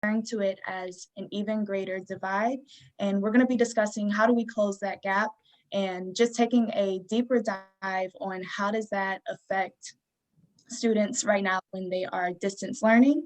to it as an even greater divide. And we're going to be discussing how do we close that gap and just taking a deeper dive on how does that affect students right now when they are distance learning.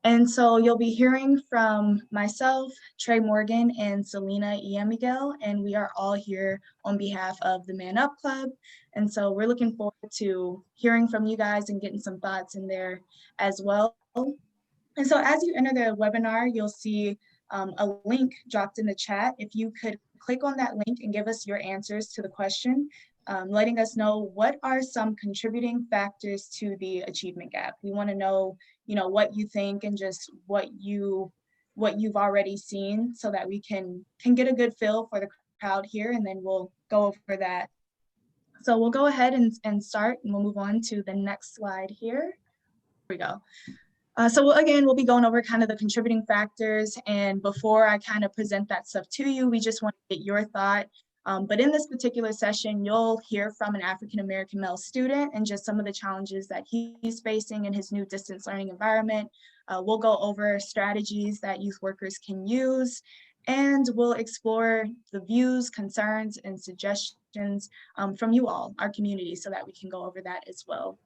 And so you'll be hearing from myself, Trey Morgan, and Selena Miguel, and we are all here on behalf of the Man Up Club. And so we're looking forward to hearing from you guys and getting some thoughts in there as well. And so as you enter the webinar, you'll see a link dropped in the chat. If you could click on that link and give us your answers to the question, letting us know what are some contributing factors to the achievement gap. We want to know, what you think and just what you've already seen so that we can get a good feel for the crowd here, and then we'll go over that. So we'll go ahead and start, and we'll move on to the next slide here. Here we go. So we'll be going over kind of the contributing factors, and before I kind of present that stuff to you, we just want to get your thought. But in this particular session, you'll hear from an African-American male student and just some of the challenges that he's facing in his new distance learning environment. We'll go over strategies that youth workers can use, and we'll explore the views, concerns, and suggestions from you all, our community, so that we can go over that as well.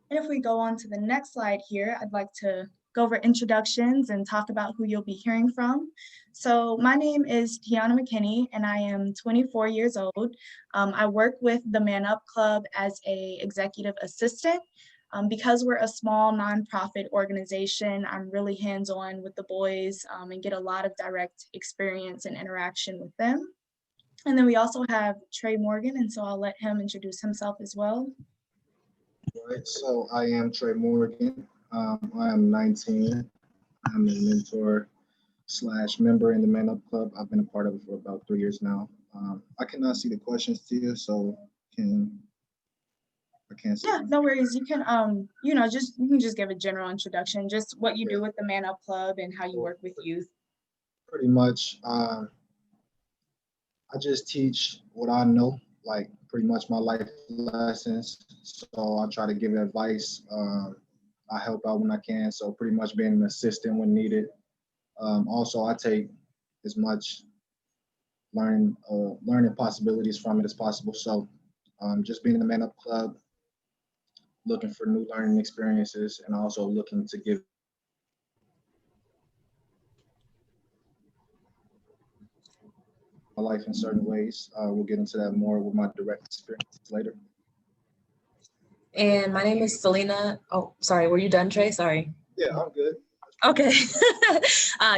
And if we go on to the next slide here, I'd like to go over introductions and talk about who you'll be hearing from. So my name is Tiana McKinney, and I am 24 years old. I work with the Man Up Club as an executive assistant. Because we're a small nonprofit organization, I'm really hands-on with the boys and get a lot of direct experience and interaction with them. And then we also have Trey Morgan, and so I'll let him introduce himself as well. All right, so I am Trey Morgan. I am 19. I'm a mentor / member in the Man Up Club. I've been a part of it for about 3 years now. I cannot see the questions to you, so I can't see. Yeah, no worries. You can you can just give a general introduction, just what you do with the Man Up Club and how you work with youth. Pretty much, I just teach what I know, like pretty much my life lessons. So I try to give advice. I help out when I can. So pretty much being an assistant when needed. Also, I take as much learning possibilities from it as possible. So just being in the Man Up Club, looking for new learning experiences, and also looking to give my life in certain ways. We'll get into that more with my direct experiences later. And my name is Selena. Oh, sorry, were you done, Trey? Sorry. Yeah, I'm good. Okay.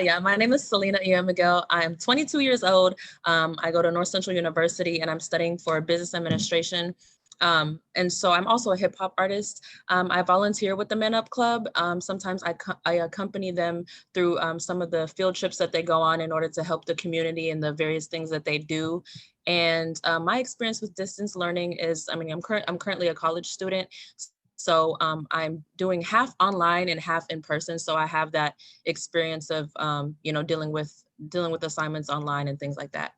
Yeah, my name is Selena Miguel. I'm 22 years old. I go to North Central University, and I'm studying for business administration. And so I'm also a hip hop artist. I volunteer with the Man Up Club. Sometimes I accompany them through some of the field trips that they go on in order to help the community and the various things that they do. And my experience with distance learning is, I'm currently a college student. So I'm doing half online and half in person. So I have that experience of, dealing with assignments online and things like that.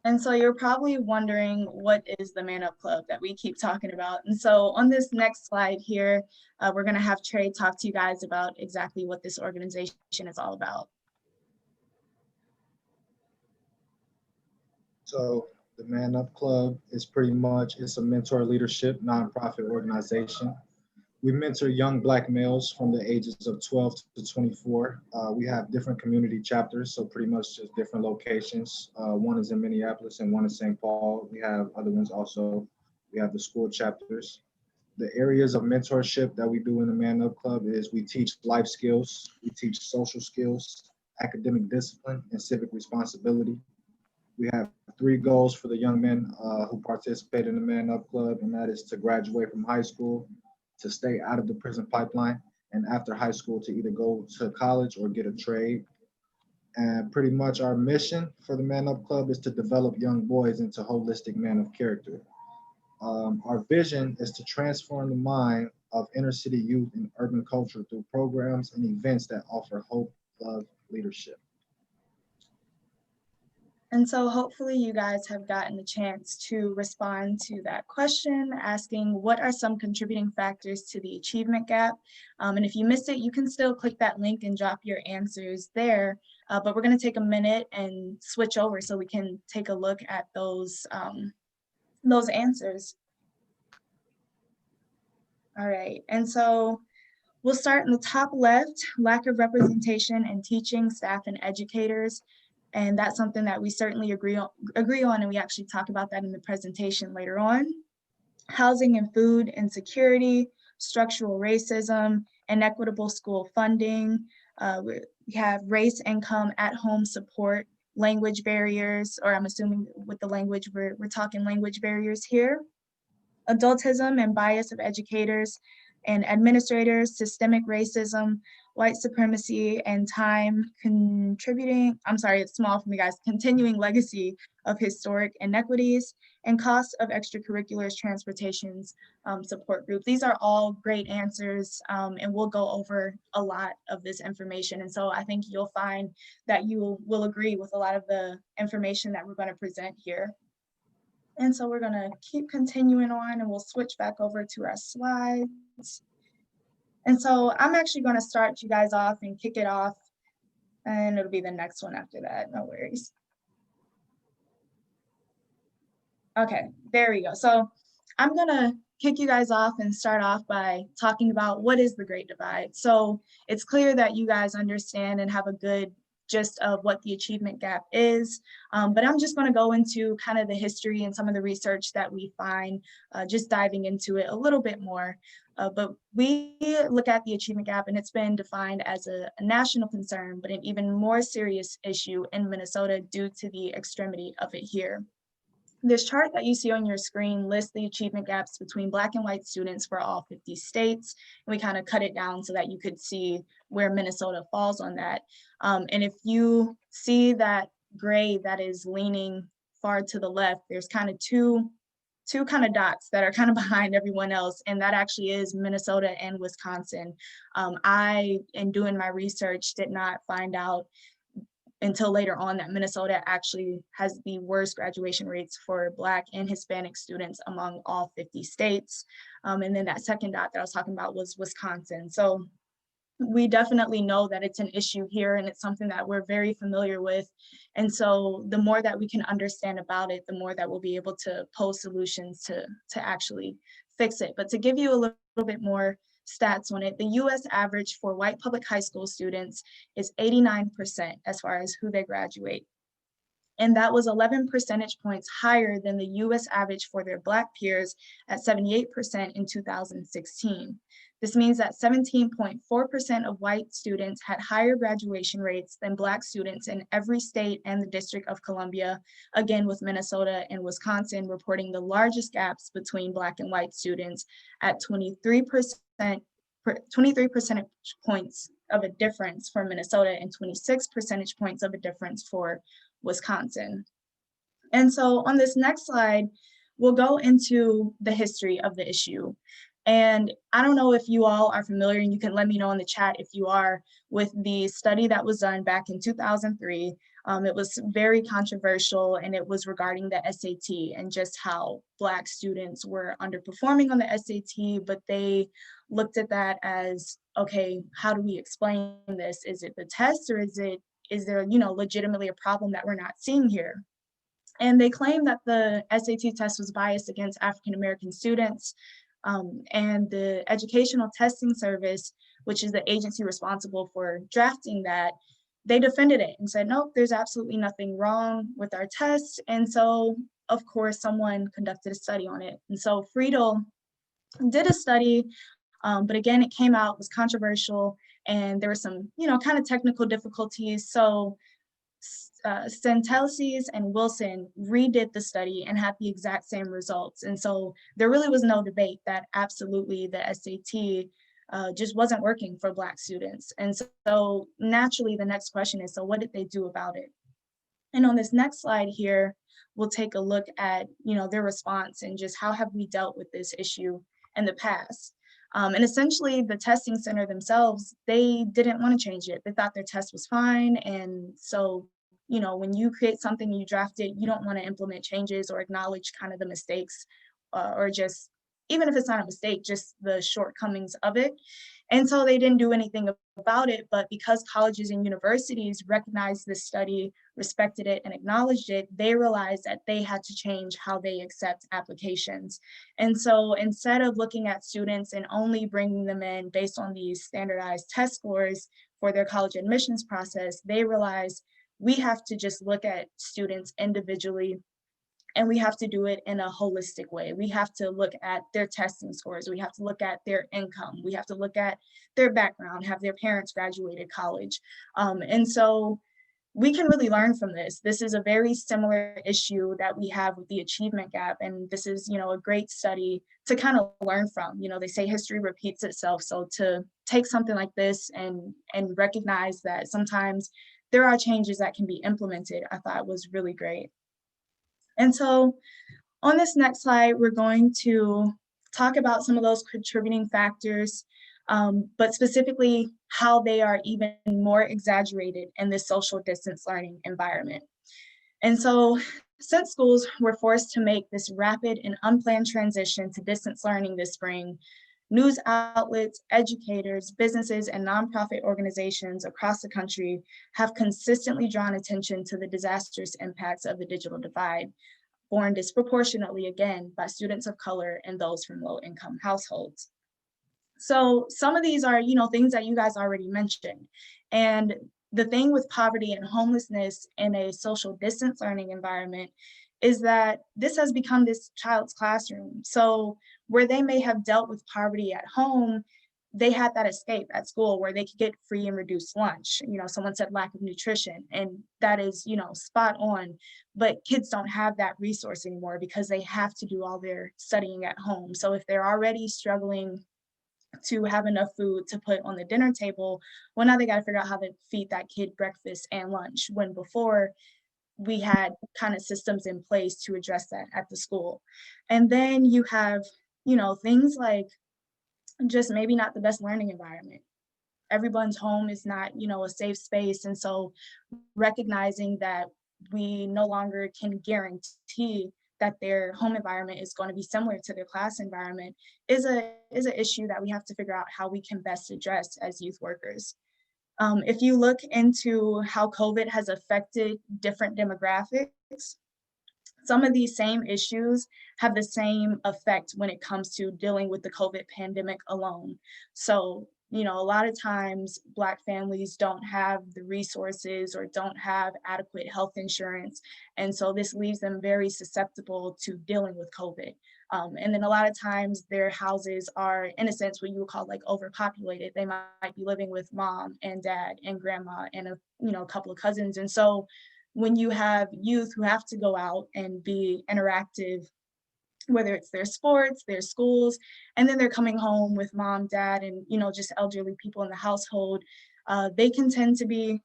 And so you're probably wondering, what is the Man Up Club that we keep talking about? And so on this next slide here, we're going to have Trey talk to you guys about exactly what this organization is all about. So the Man Up Club is it's a mentor leadership nonprofit organization. We mentor young Black males from the ages of 12 to 24. We have different community chapters, so pretty much just different locations. One is in Minneapolis and one in St. Paul. We have other ones also. We have the school chapters. The areas of mentorship that we do in the Man Up Club is we teach life skills, we teach social skills, academic discipline, and civic responsibility. We have 3 goals for the young men who participate in the Man Up Club, and that is to graduate from high school, to stay out of the prison pipeline, and after high school to either go to college or get a trade. And pretty much our mission for the Man Up Club is to develop young boys into holistic men of character. Our vision is to transform the mind of inner city youth and urban culture through programs and events that offer hope, love, leadership. And so hopefully you guys have gotten the chance to respond to that question, asking what are some contributing factors to the achievement gap? And if you missed it, you can still click that link and drop your answers there. But we're going to take a minute and switch over so we can take a look at those answers. All right, and so we'll start in the top left, lack of representation in teaching, staff, and educators. And that's something that we certainly agree on, and we actually talk about that in the presentation later on. Housing and food insecurity, structural racism, inequitable school funding. We have race, income, at-home support, language barriers, or I'm assuming with the language, we're talking language barriers here. Adultism and bias of educators and administrators, systemic racism, white supremacy, and it's small for me guys, continuing legacy of historic inequities, and cost of extracurriculars, transportations, support group. These are all great answers, and we'll go over a lot of this information. And so I think you'll find that you will agree with a lot of the information that we're going to present here. And so we're going to keep continuing on, and we'll switch back over to our slides. And so I'm actually going to start you guys off and kick it off, and it'll be the next one after that. No worries. Okay, there we go. So I'm going to kick you guys off and start off by talking about what is the Great Divide. So it's clear that you guys understand and have a good gist of what the achievement gap is, but I'm just going to go into kind of the history and some of the research that we find, just diving into it a little bit more. But we look at the achievement gap, and it's been defined as a national concern, but an even more serious issue in Minnesota due to the extremity of it here. This chart that you see on your screen lists the achievement gaps between Black and white students for all 50 states. And we kind of cut it down so that you could see where Minnesota falls on that. And if you see that gray that is leaning far to the left, there's kind of two kind of dots that are kind of behind everyone else, and that actually is Minnesota and Wisconsin. I, in doing my research, did not find out until later on that Minnesota actually has the worst graduation rates for Black and Hispanic students among all 50 states. And then that second dot that I was talking about was Wisconsin. So we definitely know that it's an issue here, and it's something that we're very familiar with. And so the more that we can understand about it, the more that we'll be able to pose solutions to actually fix it. But to give you a little bit more stats on it, the US average for white public high school students is 89% as far as who they graduate. And that was 11 percentage points higher than the US average for their Black peers at 78% in 2016. This means that 17.4% of white students had higher graduation rates than Black students in every state and the District of Columbia, again with Minnesota and Wisconsin reporting the largest gaps between Black and white students at 23 percentage points of a difference for Minnesota and 26 percentage points of a difference for Wisconsin. And so on this next slide, we'll go into the history of the issue. And I don't know if you all are familiar, and you can let me know in the chat if you are, with the study that was done back in 2003. It was very controversial, and it was regarding the SAT and just how Black students were underperforming on the SAT, but they looked at that as, okay, how do we explain this? Is it the test, or is there, legitimately a problem that we're not seeing here? And they claim that the SAT test was biased against African-American students. And the Educational Testing Service, which is the agency responsible for drafting that, they defended it and said, nope, there's absolutely nothing wrong with our tests. And so, of course, someone conducted a study on it. And so Friedel did a study, but again, it came out, was controversial, and there were some, kind of technical difficulties. So Stentelses and Wilson redid the study and had the exact same results. And so there really was no debate that absolutely the SAT just wasn't working for Black students. And so naturally the next question is, so what did they do about it? And on this next slide here, we'll take a look at, their response and just how have we dealt with this issue in the past. And essentially the testing center themselves, they didn't want to change it. They thought their test was fine. And so when you create something, you draft it, you don't want to implement changes or acknowledge kind of the mistakes, or just, even if it's not a mistake, just the shortcomings of it. And so they didn't do anything about it. But because colleges and universities recognized this study, respected it, and acknowledged it, they realized that they had to change how they accept applications. And so instead of looking at students and only bringing them in based on these standardized test scores for their college admissions process, they realized we have to just look at students individually, and we have to do it in a holistic way. We have to look at their testing scores. We have to look at their income. We have to look at their background. Have their parents graduated college? And so we can really learn from this. This is a very similar issue that we have with the achievement gap. And this is, a great study to kind of learn from. They say history repeats itself. So to take something like this and recognize that sometimes there are changes that can be implemented, I thought was really great. And so on this next slide, we're going to talk about some of those contributing factors, but specifically how they are even more exaggerated in this social distance learning environment. And so since schools were forced to make this rapid and unplanned transition to distance learning this spring, news outlets, educators, businesses, and nonprofit organizations across the country have consistently drawn attention to the disastrous impacts of the digital divide, borne disproportionately again by students of color and those from low-income households. So some of these are, things that you guys already mentioned. And the thing with poverty and homelessness in a social distance learning environment is that this has become this child's classroom. So where they may have dealt with poverty at home, they had that escape at school where they could get free and reduced lunch. Someone said lack of nutrition, and that is, spot on. But kids don't have that resource anymore because they have to do all their studying at home. So if they're already struggling to have enough food to put on the dinner table, well, now they got to figure out how to feed that kid breakfast and lunch, when before we had kind of systems in place to address that at the school. And then you have, things like just maybe not the best learning environment. Everyone's home is not, a safe space. And so recognizing that we no longer can guarantee that their home environment is going to be similar to their class environment is an issue that we have to figure out how we can best address as youth workers. If you look into how COVID has affected different demographics, some of these same issues have the same effect when it comes to dealing with the COVID pandemic alone. So, a lot of times Black families don't have the resources or don't have adequate health insurance. And so this leaves them very susceptible to dealing with COVID. And then a lot of times their houses are, in a sense, what you would call like overpopulated. They might be living with mom and dad and grandma and a couple of cousins. And so when you have youth who have to go out and be interactive, whether it's their sports, their schools, and then they're coming home with mom, dad, and just elderly people in the household, they can tend to be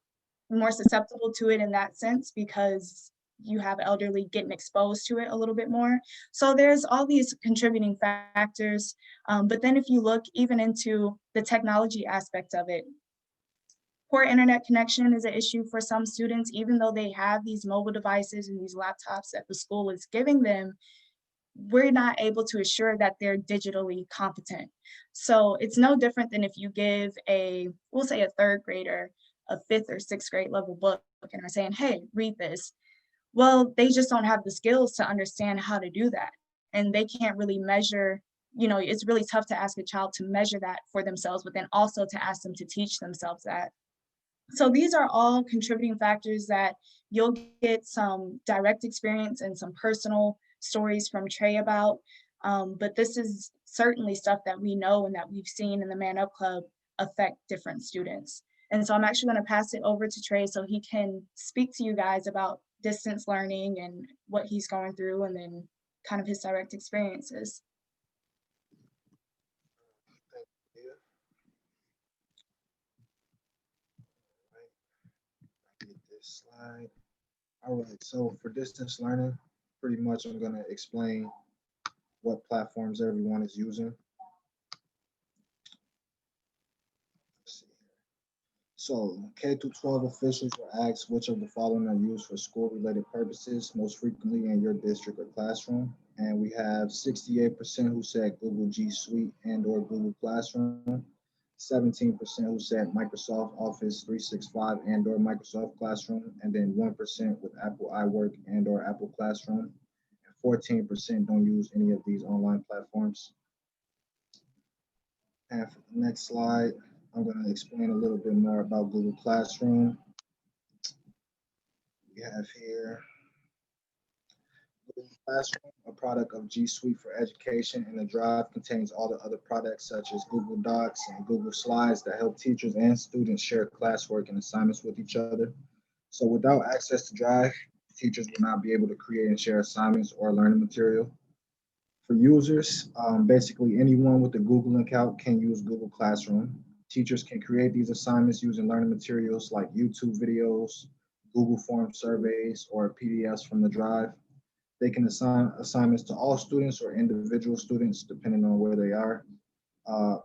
more susceptible to it in that sense because you have elderly getting exposed to it a little bit more. So there's all these contributing factors. But then if you look even into the technology aspect of it, poor internet connection is an issue for some students, even though they have these mobile devices and these laptops that the school is giving them. We're not able to assure that they're digitally competent. So it's no different than if you give we'll say a third grader, a fifth or sixth grade level book and are saying, hey, read this. Well, they just don't have the skills to understand how to do that. And they can't really measure, it's really tough to ask a child to measure that for themselves, but then also to ask them to teach themselves that. So these are all contributing factors that you'll get some direct experience and some personal stories from Trey about. But this is certainly stuff that we know and that we've seen in the Man Up Club affect different students. And so I'm actually going to pass it over to Trey so he can speak to you guys about distance learning and what he's going through, and then kind of his direct experiences. Thank you. Get this slide. All right, so for distance learning, pretty much I'm going to explain what platforms everyone is using. So K through 12 officials were asked which of the following are used for school-related purposes most frequently in your district or classroom. And we have 68% who said Google G Suite and or Google Classroom, 17% who said Microsoft Office 365 and or Microsoft Classroom, and then 1% with Apple iWork and or Apple Classroom. 14% don't use any of these online platforms. And for the next slide, I'm going to explain a little bit more about Google Classroom. We have here Google Classroom, a product of G Suite for Education, and the drive contains all the other products such as Google Docs and Google Slides that help teachers and students share classwork and assignments with each other. So without access to Drive, teachers will not be able to create and share assignments or learning material. For users, basically anyone with a Google account can use Google Classroom. Teachers can create these assignments using learning materials like YouTube videos, Google Form surveys, or PDFs from the Drive. They can assign assignments to all students or individual students, depending on where they are.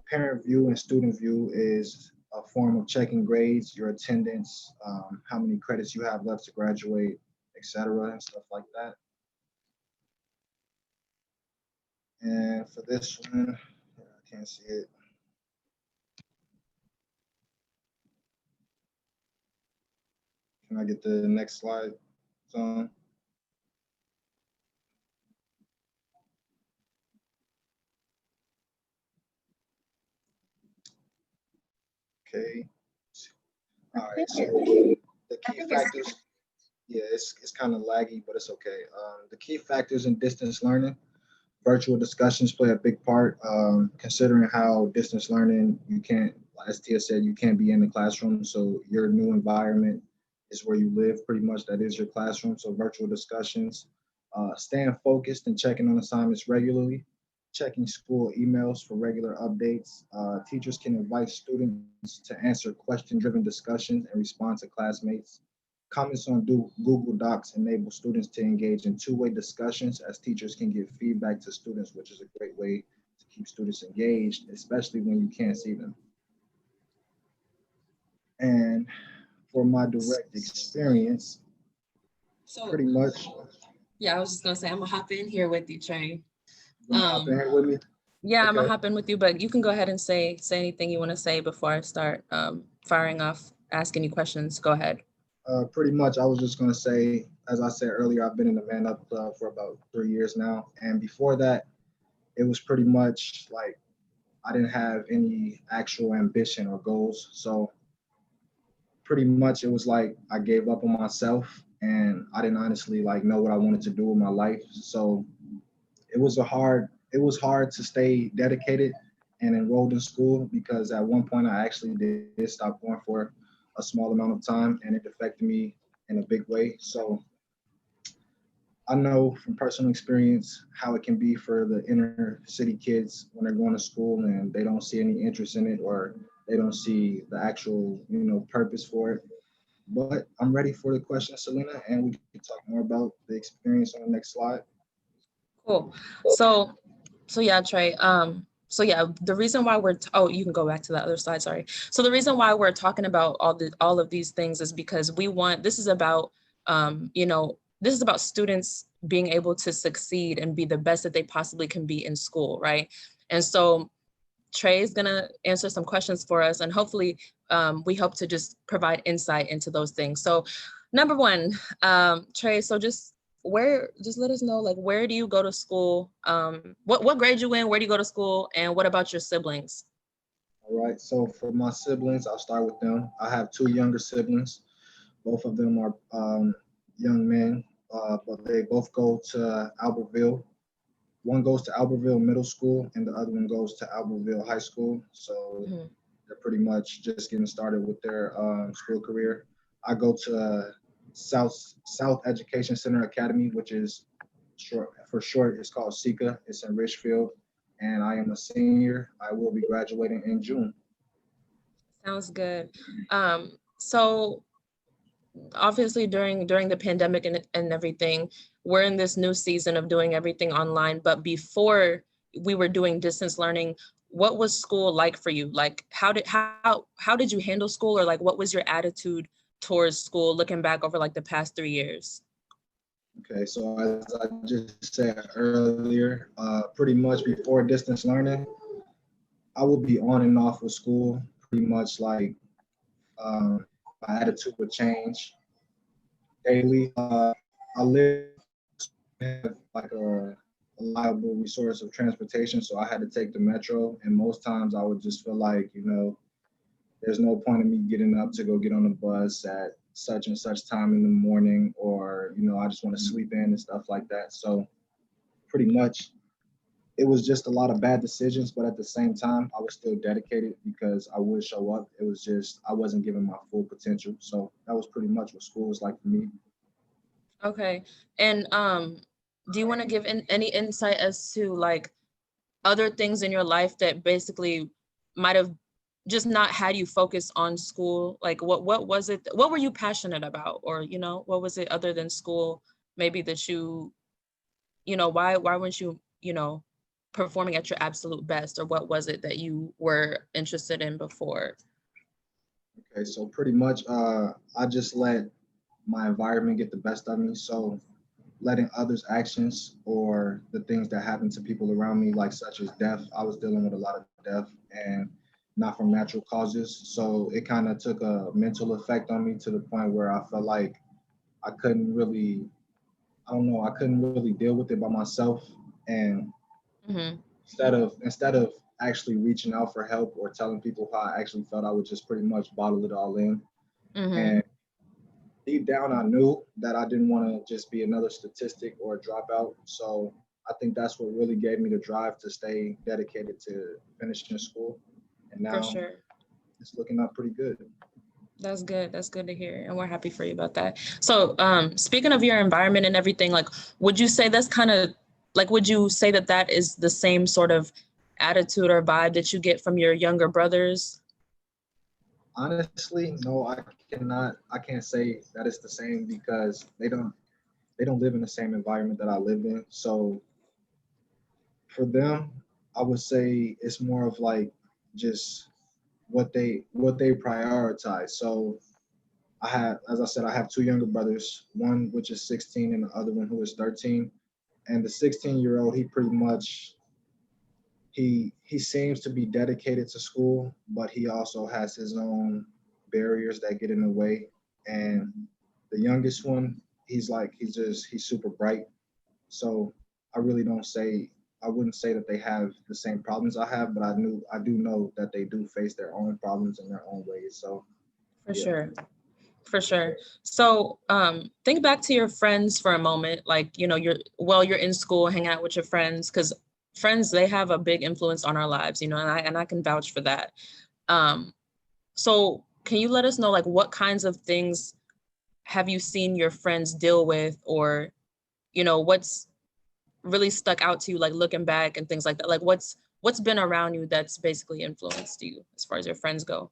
Parent view and student view is a form of checking grades, your attendance, how many credits you have left to graduate, etc., and stuff like that. And for this one, I can't see it. Can I get the next slide, Zone? Okay. All right. So the key factors, yeah, it's kind of laggy, but it's okay. The key factors in distance learning, virtual discussions play a big part. Considering how distance learning, you can't, as Tia said, you can't be in the classroom. So your new environment is where you live, pretty much. That is your classroom. So virtual discussions, staying focused and checking on assignments regularly, checking school emails for regular updates. Teachers can invite students to answer question-driven discussions and respond to classmates. Comments on Google Docs enable students to engage in two-way discussions as teachers can give feedback to students, which is a great way to keep students engaged, especially when you can't see them. And for my direct experience, pretty much. Yeah, I was just gonna say, I'm gonna hop in here with you, Trey. You gonna hop in here with me? Yeah, I'm gonna Okay. hop in with you, but you can go ahead and say anything you want to say before I start firing off, asking you questions. Go ahead. Pretty much, I was just going to say, as I said earlier, I've been in the Man Up Club for about 3 years now. And before that, it was pretty much like I didn't have any actual ambition or goals. So pretty much it was like I gave up on myself and I didn't honestly like know what I wanted to do with my life. So it was hard to stay dedicated and enrolled in school because at one point I actually did stop going for a small amount of time and it affected me in a big way. So I know from personal experience how it can be for the inner city kids when they're going to school and they don't see any interest in it or they don't see the actual, purpose for it. But I'm ready for the question, Selena, and we can talk more about the experience on the next slide. Cool. So yeah, Trey. So yeah, the reason why oh, you can go back to the other slide. Sorry. So the reason why we're talking about all of these things is because this is about this is about students being able to succeed and be the best that they possibly can be in school, right? And so Trey is gonna answer some questions for us, and hopefully we hope to just provide insight into those things. So number one, Trey, so just let us know, like, where do you go to school? What grade you in? Where do you go to school? And what about your siblings? All right. So for my siblings, I'll start with them. I have two younger siblings. Both of them are young men, but they both go to Albertville. One goes to Albertville Middle School, and the other one goes to Albertville High School. So they're pretty much just getting started with their school career. I go to South Education Center Academy, which is for short, it's called SECA. It's in Richfield, and I am a senior. I will be graduating in June. Sounds good. So obviously during the pandemic and everything, we're in this new season of doing everything online. But before we were doing distance learning, what was school like for you? Like, how did you handle school, or like, what was your attitude towards school looking back over like the past 3 years? Okay, so as I just said earlier, pretty much before distance learning, I would be on and off with school. Pretty much like my attitude would change daily. I live have like a reliable resource of transportation, so I had to take the metro. And most times I would just feel like, there's no point in me getting up to go get on the bus at such and such time in the morning, or, I just want to sleep in and stuff like that. So pretty much it was just a lot of bad decisions, but at the same time, I was still dedicated because I would show up. It was just, I wasn't giving my full potential. So that was pretty much what school was like for me. Okay. And do you want to give any insight as to like other things in your life that basically might have just not had you focus on school? Like what was it? What were you passionate about? Or, what was it other than school? Maybe that why weren't you, performing at your absolute best? Or what was it that you were interested in before? Okay, so pretty much I just let my environment get the best of me. So letting others' actions or the things that happen to people around me, like such as death, I was dealing with a lot of death and not from natural causes. So it kind of took a mental effect on me to the point where I felt like I couldn't really, I couldn't really deal with it by myself. And Mm-hmm. instead of actually reaching out for help or telling people how I actually felt, I would just pretty much bottle it all in. Mm-hmm. And deep down, I knew that I didn't want to just be another statistic or a dropout. So I think that's what really gave me the drive to stay dedicated to finishing school. And For now sure. it's looking up pretty good. That's good. That's good to hear. And we're happy for you about that. So speaking of your environment and everything, like, would you say that's kind of like, would you say that that is the same sort of attitude or vibe that you get from your younger brothers? Honestly, no, I can't say that it's the same because they don't live in the same environment that I live in. So for them, I would say it's more of like just what they prioritize. So as I said, I have two younger brothers, one which is 16 and the other one who is 13. And the 16-year-old, he pretty much he seems to be dedicated to school, but he also has his own barriers that get in the way. And the youngest one, he's super bright. So I really don't say I wouldn't say that they have the same problems I have, but I do know that they do face their own problems in their own ways. So For yeah. sure. For sure. So think back to your friends for a moment. Like, you're in school, hanging out with your friends, because friends, they have a big influence on our lives, and I can vouch for that. So can you let us know, like, what kinds of things have you seen your friends deal with, or, what's really stuck out to you, like looking back and things like that? Like what's been around you that's basically influenced you as far as your friends go?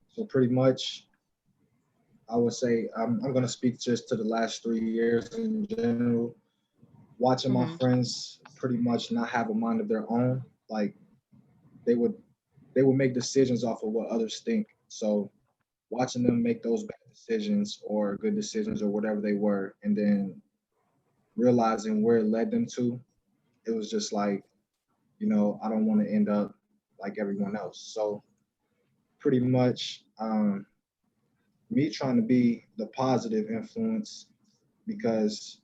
So pretty much I would say I'm going to speak just to the last 3 years in general. Watching my Mm-hmm. friends pretty much not have a mind of their own, like they would they would make decisions off of what others think. So watching them make those bad decisions or good decisions or whatever they were, and then realizing where it led them to, it was just like, I don't want to end up like everyone else. So pretty much me trying to be the positive influence because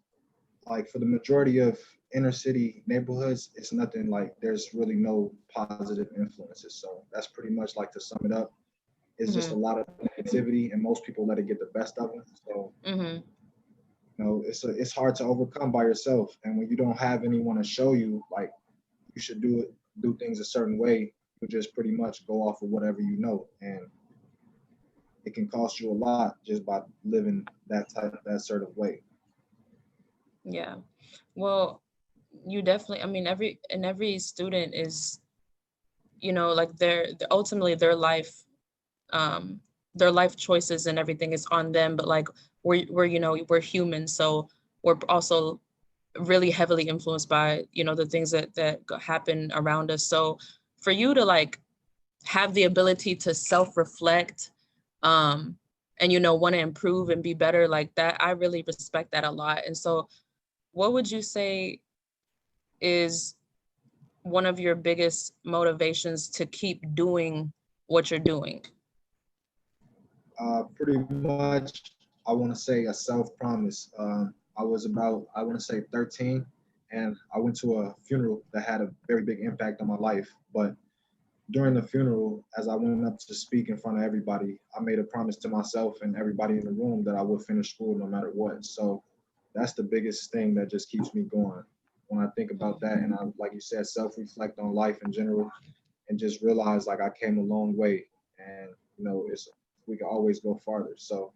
like for the majority of inner city neighborhoods, it's nothing like there's really no positive influences. So that's pretty much like to sum it up. It's just a lot of negativity and most people let it get the best of them. So, it's hard to overcome by yourself. And when you don't have anyone to show you, like you should do things a certain way, you just pretty much go off of whatever you know. And it can cost you a lot just by living that sort of way. Yeah. Well, you definitely, I mean, every student is, like ultimately their life choices and everything is on them, but like we're human. So we're also really heavily influenced by, you know, the things that happen around us. So for you to like have the ability to self-reflect, and, you know, want to improve and be better like that, I really respect that a lot. And so what would you say is one of your biggest motivations to keep doing what you're doing? Pretty much, I want to say a self-promise. I was about, I want to say 13, and I went to a funeral that had a very big impact on my life. But during the funeral, as I went up to speak in front of everybody, I made a promise to myself and everybody in the room that I would finish school no matter what. So that's the biggest thing that just keeps me going. When I think about that, and I, like you said, self-reflect on life in general, and just realize like I came a long way, and you know, it's we can always go farther. So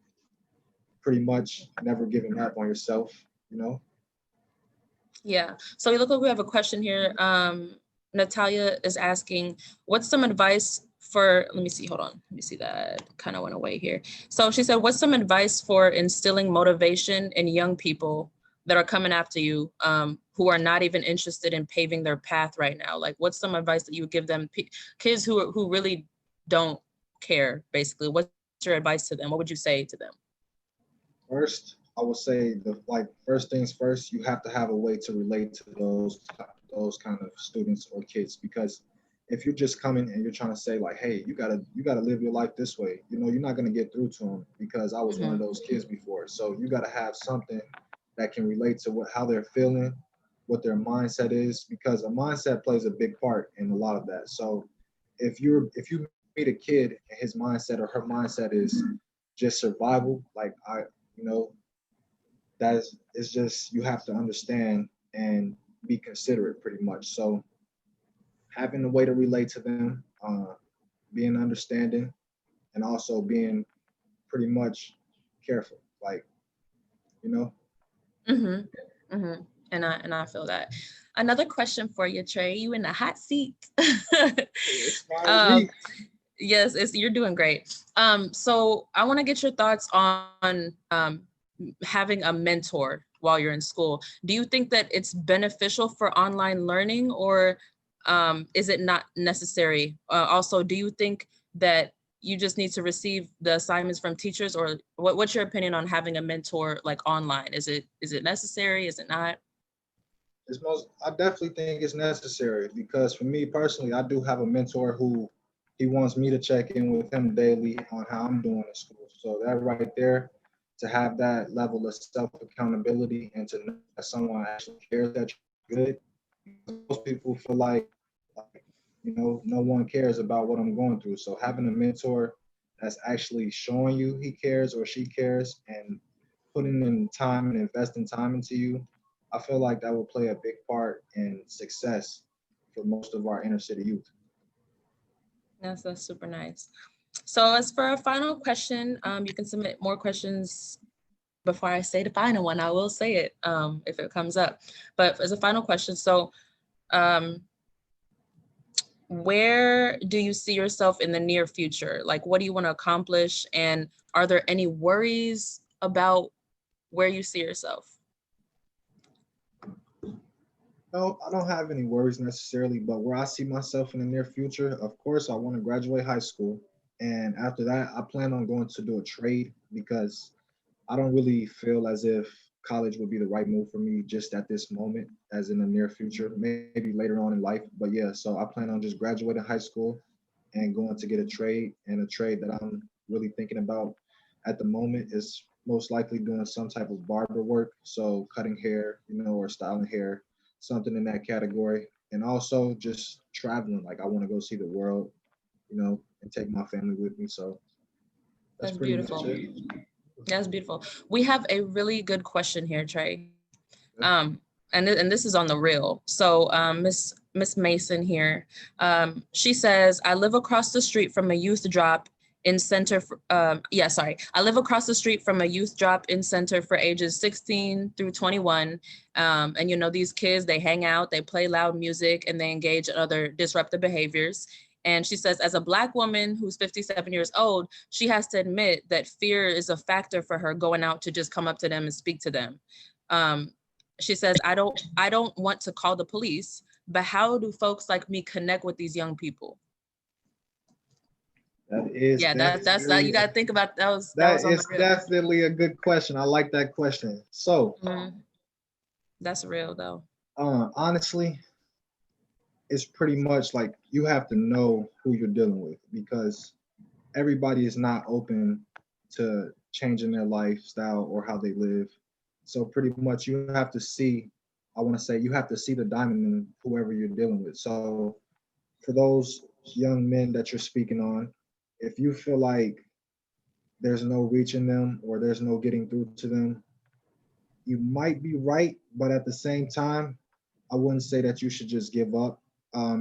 pretty much never giving up on yourself, you know. Yeah. So we look like we have a question here. Natalia is asking, what's some advice for, let me see, hold on. Let me see, that kind of went away here. So she said, what's some advice for instilling motivation in young people that are coming after you, who are not even interested in paving their path right now? Like, what's some advice that you would give them, kids who really don't care, basically? What's your advice to them? What would you say to them? First, I would say the like first things first, you have to have a way to relate to those kind of students or kids, because if you're just coming and you're trying to say like, hey, you gotta live your life this way, you know, you're not gonna get through to them, because I was one of those kids before. So you gotta have something that can relate to how they're feeling, what their mindset is, because a mindset plays a big part in a lot of that. So if you meet a kid and his mindset or her mindset is just survival, like you know, that is, it's just, you have to understand and be considerate pretty much. So having a way to relate to them, being understanding, and also being pretty much careful, like, you know. Mm-hmm. Mm-hmm. And I feel that. Another question for you, Trey. You in the hot seat. It's fine with um, me. yes, you're doing great. So I want to get your thoughts on having a mentor while you're in school. Do you think that it's beneficial for online learning, or is it not necessary? Also, do you think that you just need to receive the assignments from teachers, or what's your opinion on having a mentor like online? Is it necessary? Is it not? I definitely think it's necessary, because for me personally, I do have a mentor who he wants me to check in with him daily on how I'm doing in school. So that right there, to have that level of self accountability and to know that someone actually cares that you're good. Most people feel like, you know, no one cares about what I'm going through. So having a mentor that's actually showing you he cares or she cares, and putting in time and investing time into you, I feel like that will play a big part in success for most of our inner city youth. Yes, that's super nice. So as for our final question, you can submit more questions before I say the final one. I will say it if it comes up. But as a final question, so um, where do you see yourself in the near future? Like, what do you want to accomplish? And are there any worries about where you see yourself? No, I don't have any worries necessarily, but where I see myself in the near future, of course, I want to graduate high school. And after that, I plan on going to do a trade, because I don't really feel as if college would be the right move for me just at this moment, as in the near future, maybe later on in life. But yeah, so I plan on just graduating high school and going to get a trade. And a trade that I'm really thinking about at the moment is most likely doing some type of barber work. So cutting hair, you know, or styling hair, something in that category. And also just traveling. Like I want to go see the world, you know, and take my family with me. So that's That's pretty much beautiful. it. That's beautiful. We have a really good question here, Trey. Yeah. And this is on the real. So Miss Mason here, she says, I live across the street from a youth drop in center for, I live across the street from a youth drop in center for ages 16 through 21. And you know, these kids, they hang out, they play loud music, and they engage in other disruptive behaviors. And she says, as a Black woman who's 57 years old, she has to admit that fear is a factor for her going out to just come up to them and speak to them. Um, She says, I don't want to call the police, but how do folks like me connect with these young people? That's That's really, you got to think about that was that on the is real. definitely a good question. I like that question. So, That's real though. honestly, it's pretty much like you have to know who you're dealing with, because everybody is not open to changing their lifestyle or how they live. So pretty much you have to see, I want to say you have to see the diamond in whoever you're dealing with. So for those young men that you're speaking on, if you feel like there's no reaching them or there's no getting through to them, you might be right, but at the same time, I wouldn't say that you should just give up,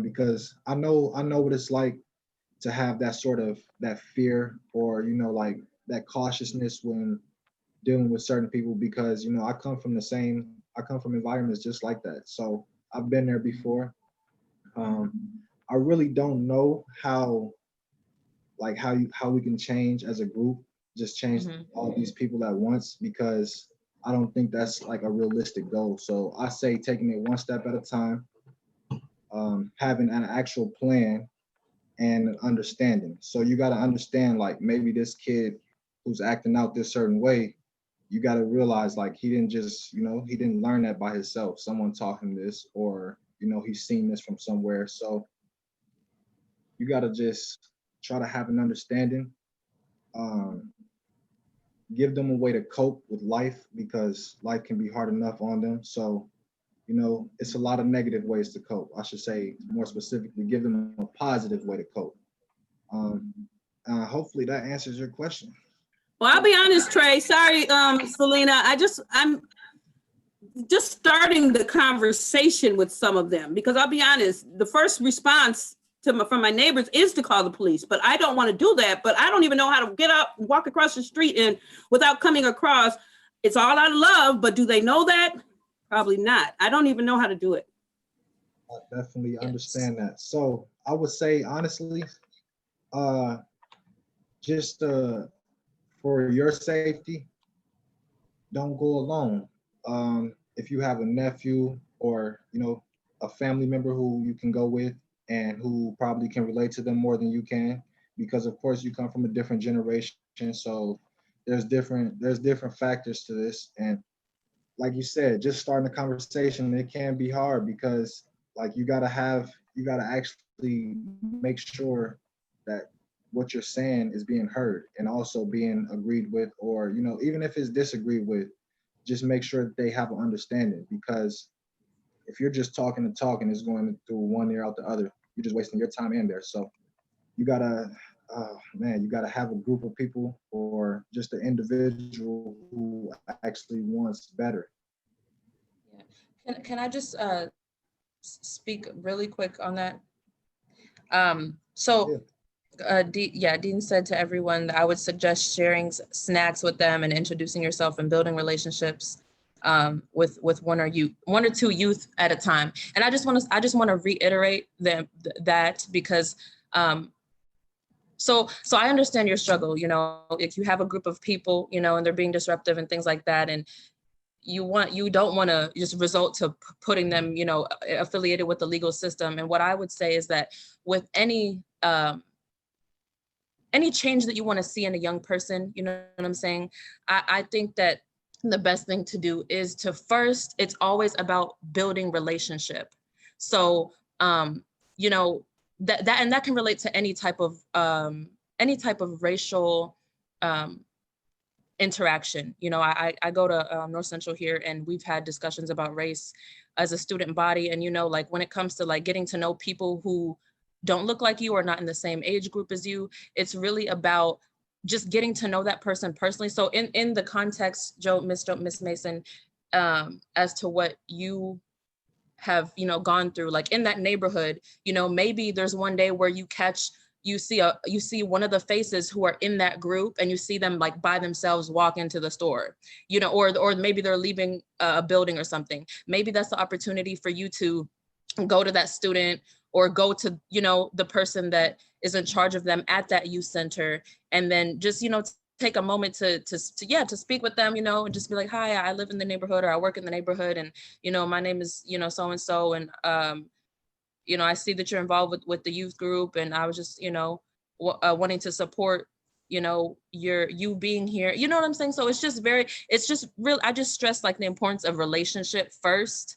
because I know what it's like to have that sort of that fear, or like that cautiousness when dealing with certain people, because I come from environments just like that, so I've been there before. I really don't know how we can change as a group, just change all these people at once, because I don't think that's like a realistic goal. So I say taking it one step at a time, having an actual plan and an understanding. So you got to understand, like, maybe this kid who's acting out this certain way, you got to realize, like, he didn't just, he didn't learn that by himself. Someone taught him this, or, he's seen this from somewhere. So you got to just try to have an understanding, um, give them a way to cope with life, because life can be hard enough on them. So, it's a lot of negative ways to cope. I should say more specifically, give them a positive way to cope. Um, Hopefully that answers your question. Well, I'll be honest, Trey. Sorry, Selena. I'm just starting the conversation with some of them, because I'll be honest, the first response from my neighbors is to call the police, but I don't want to do that. But I don't even know how to get up, walk across the street, and without coming across, it's all out of love. But do they know that? Probably not. I don't even know how to do it. I definitely understand that. So I would say, honestly, just for your safety, don't go alone. If you have a nephew or a family member who you can go with and who probably can relate to them more than you can, because of course you come from a different generation, so there's different factors to this. And like you said, just starting a conversation, it can be hard, because like you gotta actually make sure that what you're saying is being heard and also being agreed with, or even if it's disagreed with, just make sure that they have an understanding, because if you're just talking and talking, it's going through one ear out the other. You're just wasting your time in there. So you gotta, you gotta have a group of people or just an individual who actually wants better. Can I just speak really quick on that? Dean said to everyone that I would suggest sharing snacks with them and introducing yourself and building relationships with one or two youth at a time. And I just want to reiterate that because so I understand your struggle. If you have a group of people, and they're being disruptive and things like that, and you don't want to just result to putting them, affiliated with the legal system. And what I would say is that with any change that you want to see in a young person, you know what I'm saying? I think that the best thing to do is to first, it's always about building relationship. So, that can relate to any type of racial interaction. I go to North Central here, and we've had discussions about race as a student body. And, like when it comes to like getting to know people who don't look like you or not in the same age group as you, it's really about just getting to know that person personally. So in the context, Miss Mason, as to what you have, gone through, like in that neighborhood, maybe there's one day where you see one of the faces who are in that group, and you see them like by themselves walk into the store, or maybe they're leaving a building or something. Maybe that's the opportunity for you to go to that student or go to, the person that is in charge of them at that youth center, and then just, take a moment to speak with them, and just be like, hi, I live in the neighborhood, or I work in the neighborhood, and my name is so and so, and I see that you're involved with the youth group, and I was just wanting to support you being here, you know what I'm saying? So it's just real. I just stress like the importance of relationship first,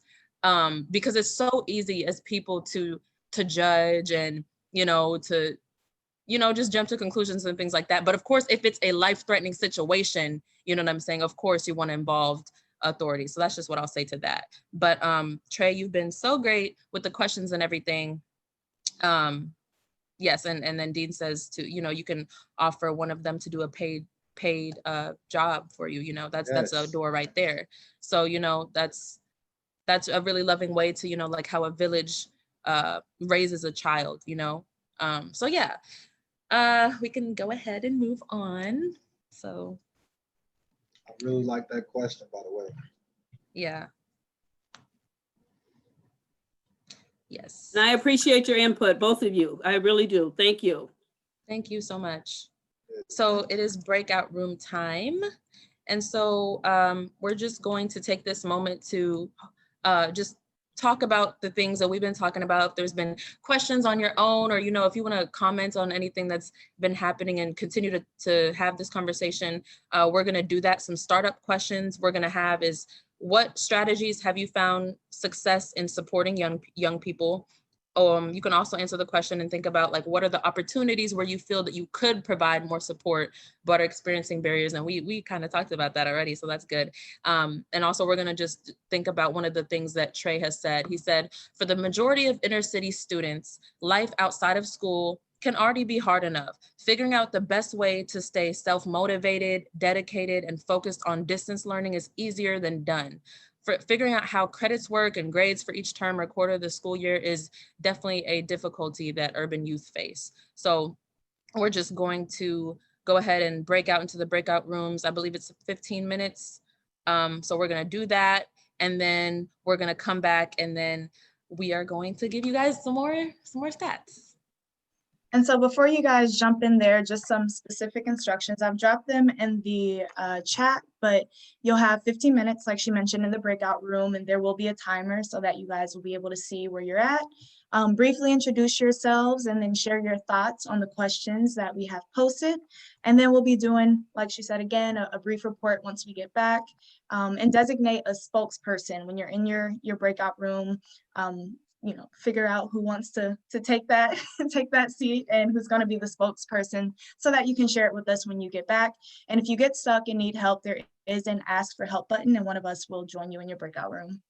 because it's so easy as people to judge and to just jump to conclusions and things like that. But of course, if it's a life-threatening situation, you know what I'm saying? Of course, you want to involve authority. So that's just what I'll say to that. But Trey, you've been so great with the questions and everything. Yes, and then Dean says you can offer one of them to do a paid job for you. That's a door right there. So that's a really loving way to like how a village raises a child. So yeah. We can go ahead and move on. So I really like that question, by the way. yeah. Yes. And I appreciate your input, both of you. I really do. Thank you. Thank you so much. So it is breakout room time. And so we're just going to take this moment to just talk about the things that we've been talking about. If there's been questions on your own, or if you want to comment on anything that's been happening and continue to have this conversation, we're going to do that. Some startup questions we're going to have is, what strategies have you found success in supporting young people? You can also answer the question and think about like, what are the opportunities where you feel that you could provide more support but are experiencing barriers? And we kind of talked about that already, so that's good. And also we're gonna just think about one of the things that Trey has said. He said, for the majority of inner city students, life outside of school can already be hard enough. Figuring out the best way to stay self-motivated, dedicated, and focused on distance learning is easier than done. For figuring out how credits work and grades for each term or quarter of the school year is definitely a difficulty that urban youth face. So we're just going to go ahead and break out into the breakout rooms. I believe it's 15 minutes. So we're gonna do that, and then we're gonna come back, and then we are going to give you guys some more stats. And so before you guys jump in there, just some specific instructions. I've dropped them in the chat, but you'll have 15 minutes, like she mentioned, in the breakout room, and there will be a timer so that you guys will be able to see where you're at. Briefly introduce yourselves and then share your thoughts on the questions that we have posted. And then we'll be doing, like she said again, a brief report once we get back, and designate a spokesperson when you're in your breakout room. Figure out who wants to take that seat and who's going to be the spokesperson so that you can share it with us when you get back. And if you get stuck and need help, there is an ask for help button, and one of us will join you in your breakout room.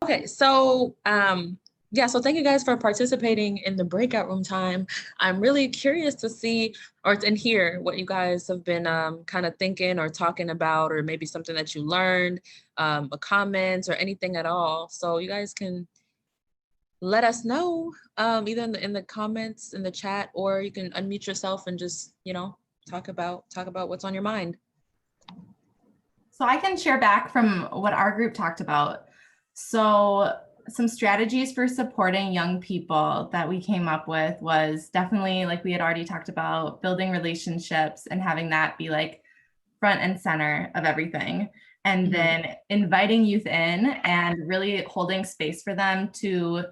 Okay, so so thank you guys for participating in the breakout room time. I'm really curious to see and hear what you guys have been kind of thinking or talking about, or maybe something that you learned, a comment or anything at all. So you guys can let us know either in the comments in the chat, or you can unmute yourself and just talk about what's on your mind. So I can share back from what our group talked about. So some strategies for supporting young people that we came up with was definitely, like we had already talked about, building relationships and having that be like front and center of everything. And then inviting youth in and really holding space for them to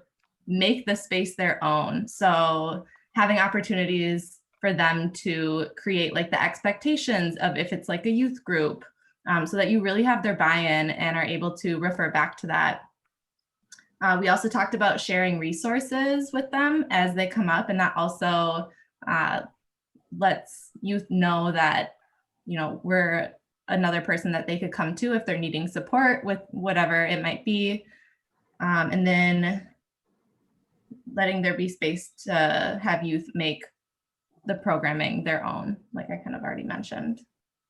make the space their own. So having opportunities for them to create like the expectations of if it's like a youth group, so that you really have their buy-in and are able to refer back to that. We also talked about sharing resources with them as they come up, and that also lets youth know that, we're another person that they could come to if they're needing support with whatever it might be. And then letting there be space to have youth make the programming their own, like I kind of already mentioned.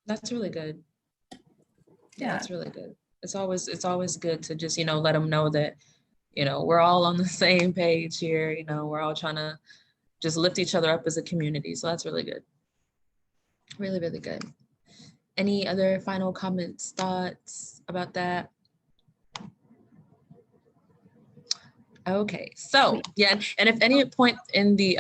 That's really good. Yeah, that's really good. It's always good to just, let them know that, we're all on the same page here. We're all trying to just lift each other up as a community. So that's really good. Really, really good. Any other final comments, thoughts about that? Okay, so yeah, and if any point in the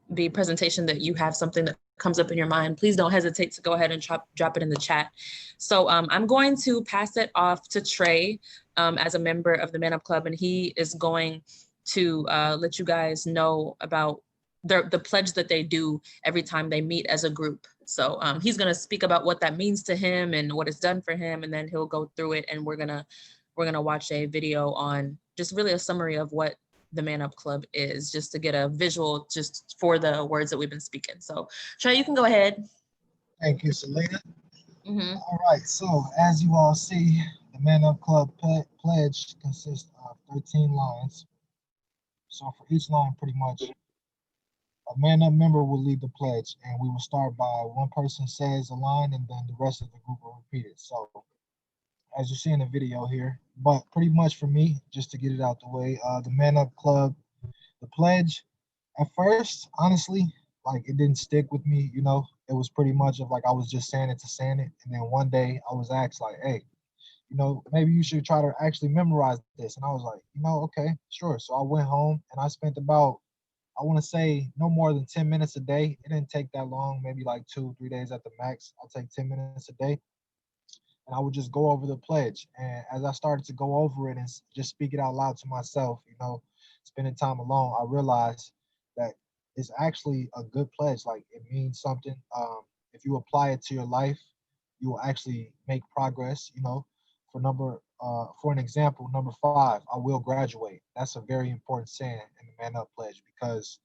the presentation that you have something that comes up in your mind, please don't hesitate to go ahead and drop it in the chat. So I'm going to pass it off to Trey as a member of the Man Up Club, and he is going to let you guys know about the pledge that they do every time they meet as a group. So he's gonna speak about what that means to him and what it's done for him, and then he'll go through it, and we're gonna watch a video on just really a summary of what the Man Up Club is, just to get a visual just for the words that we've been speaking. So Trey, you can go ahead. Thank you, Selena. Mm-hmm. All right, so as you all see, the Man Up Club pledge consists of 13 lines. So for each line, pretty much, a Man Up member will lead the pledge, and we will start by one person says a line, and then the rest of the group will repeat it. So as you see in the video here, but pretty much for me, just to get it out the way, the Man Up Club, the pledge, at first, honestly, like it didn't stick with me, you know. It was pretty much of like I was just saying it to saying it, and then one day I was asked like, hey, you know, maybe you should try to actually memorize this. And I was like, you know, okay, sure. So I went home and I spent about, I want to say no more than 10 minutes a day. It didn't take that long, maybe like 2-3 days at the max. I'll take 10 minutes a day. And I would just go over the pledge. And as I started to go over it and just speak it out loud to myself, you know, spending time alone, I realized that it's actually a good pledge. Like it means something. If you apply it to your life, you will actually make progress. You know, for an example, number 5, I will graduate. That's a very important saying in the Man Up Pledge, because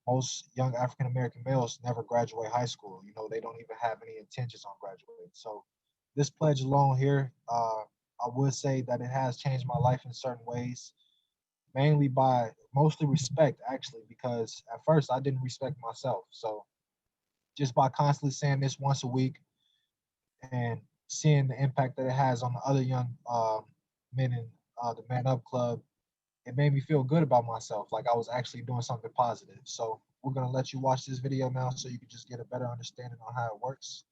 most young African American males never graduate high school. You know, they don't even have any intentions on graduating. So this pledge alone here, I would say that it has changed my life in certain ways, mainly by mostly respect, actually, because at first I didn't respect myself. So just by constantly saying this once a week and seeing the impact that it has on the other young men in the Man Up Club, it made me feel good about myself, like I was actually doing something positive. So we're gonna let you watch this video now so you can just get a better understanding on how it works.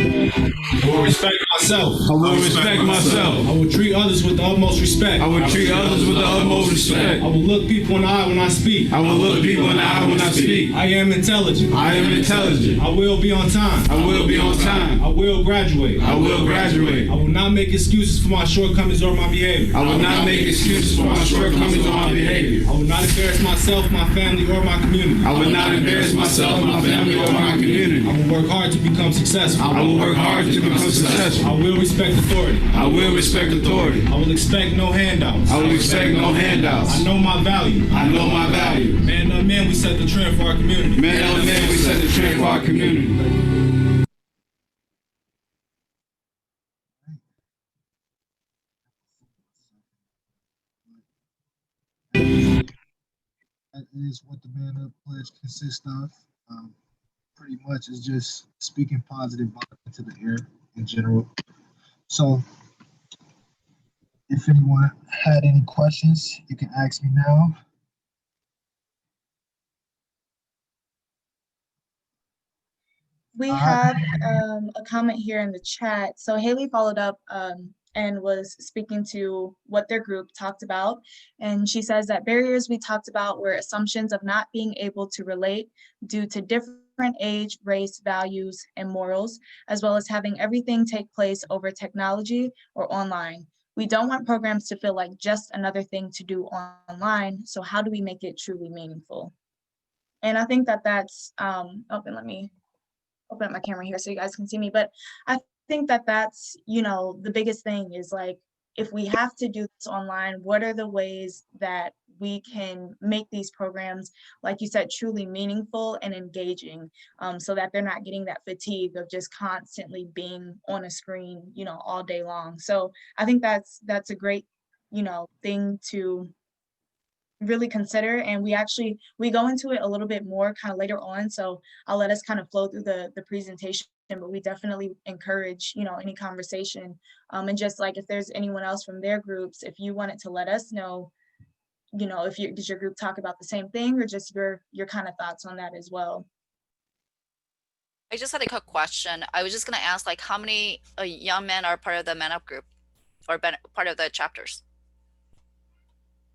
I will respect myself. I will respect myself. I will treat others with the utmost respect. I will treat others with the utmost respect. I will look people in the eye when I speak. I will look people in the eye when I speak. I am intelligent. I am intelligent. I will be on time. I will be on time. I will graduate. I will graduate. I will not make excuses for my shortcomings or my behavior. I will not make excuses for my shortcomings or my behavior. I will not embarrass myself, my family, or my community. I will not embarrass myself, my family, or my community. I will work hard to become successful. I will work hard to become successful. I will respect authority. I will respect authority. I will expect no handouts. I will expect no handouts. I know my value. I know my value. Man up men, we set the trend for our community. Man up men, we set the trend for our community. That is what the Man Up Pledge consists of. Pretty much is just speaking positive into the air in general. So if anyone had any questions, you can ask me now. We have a comment here in the chat. So Haley followed up and was speaking to what their group talked about. And she says that barriers we talked about were assumptions of not being able to relate due to different age, race, values, and morals, as well as having everything take place over technology or online. We don't want programs to feel like just another thing to do online. So how do we make it truly meaningful? And I think that that's, let me open up my camera here so you guys can see me, but I think that that's, you know, the biggest thing is like, if we have to do this online, what are the ways that we can make these programs, like you said, truly meaningful and engaging, so that they're not getting that fatigue of just constantly being on a screen, you know, all day long. So I think that's a great, you know, thing to really consider, and we go into it a little bit more kind of later on, so I'll let us kind of flow through the presentation, but we definitely encourage, you know, any conversation, and just like if there's anyone else from their groups, if you wanted to let us know, you know, if does your group talk about the same thing or just your kind of thoughts on that as well? I just had a quick question. I was just gonna ask, like, how many young men are part of the Man Up group or part of the chapters?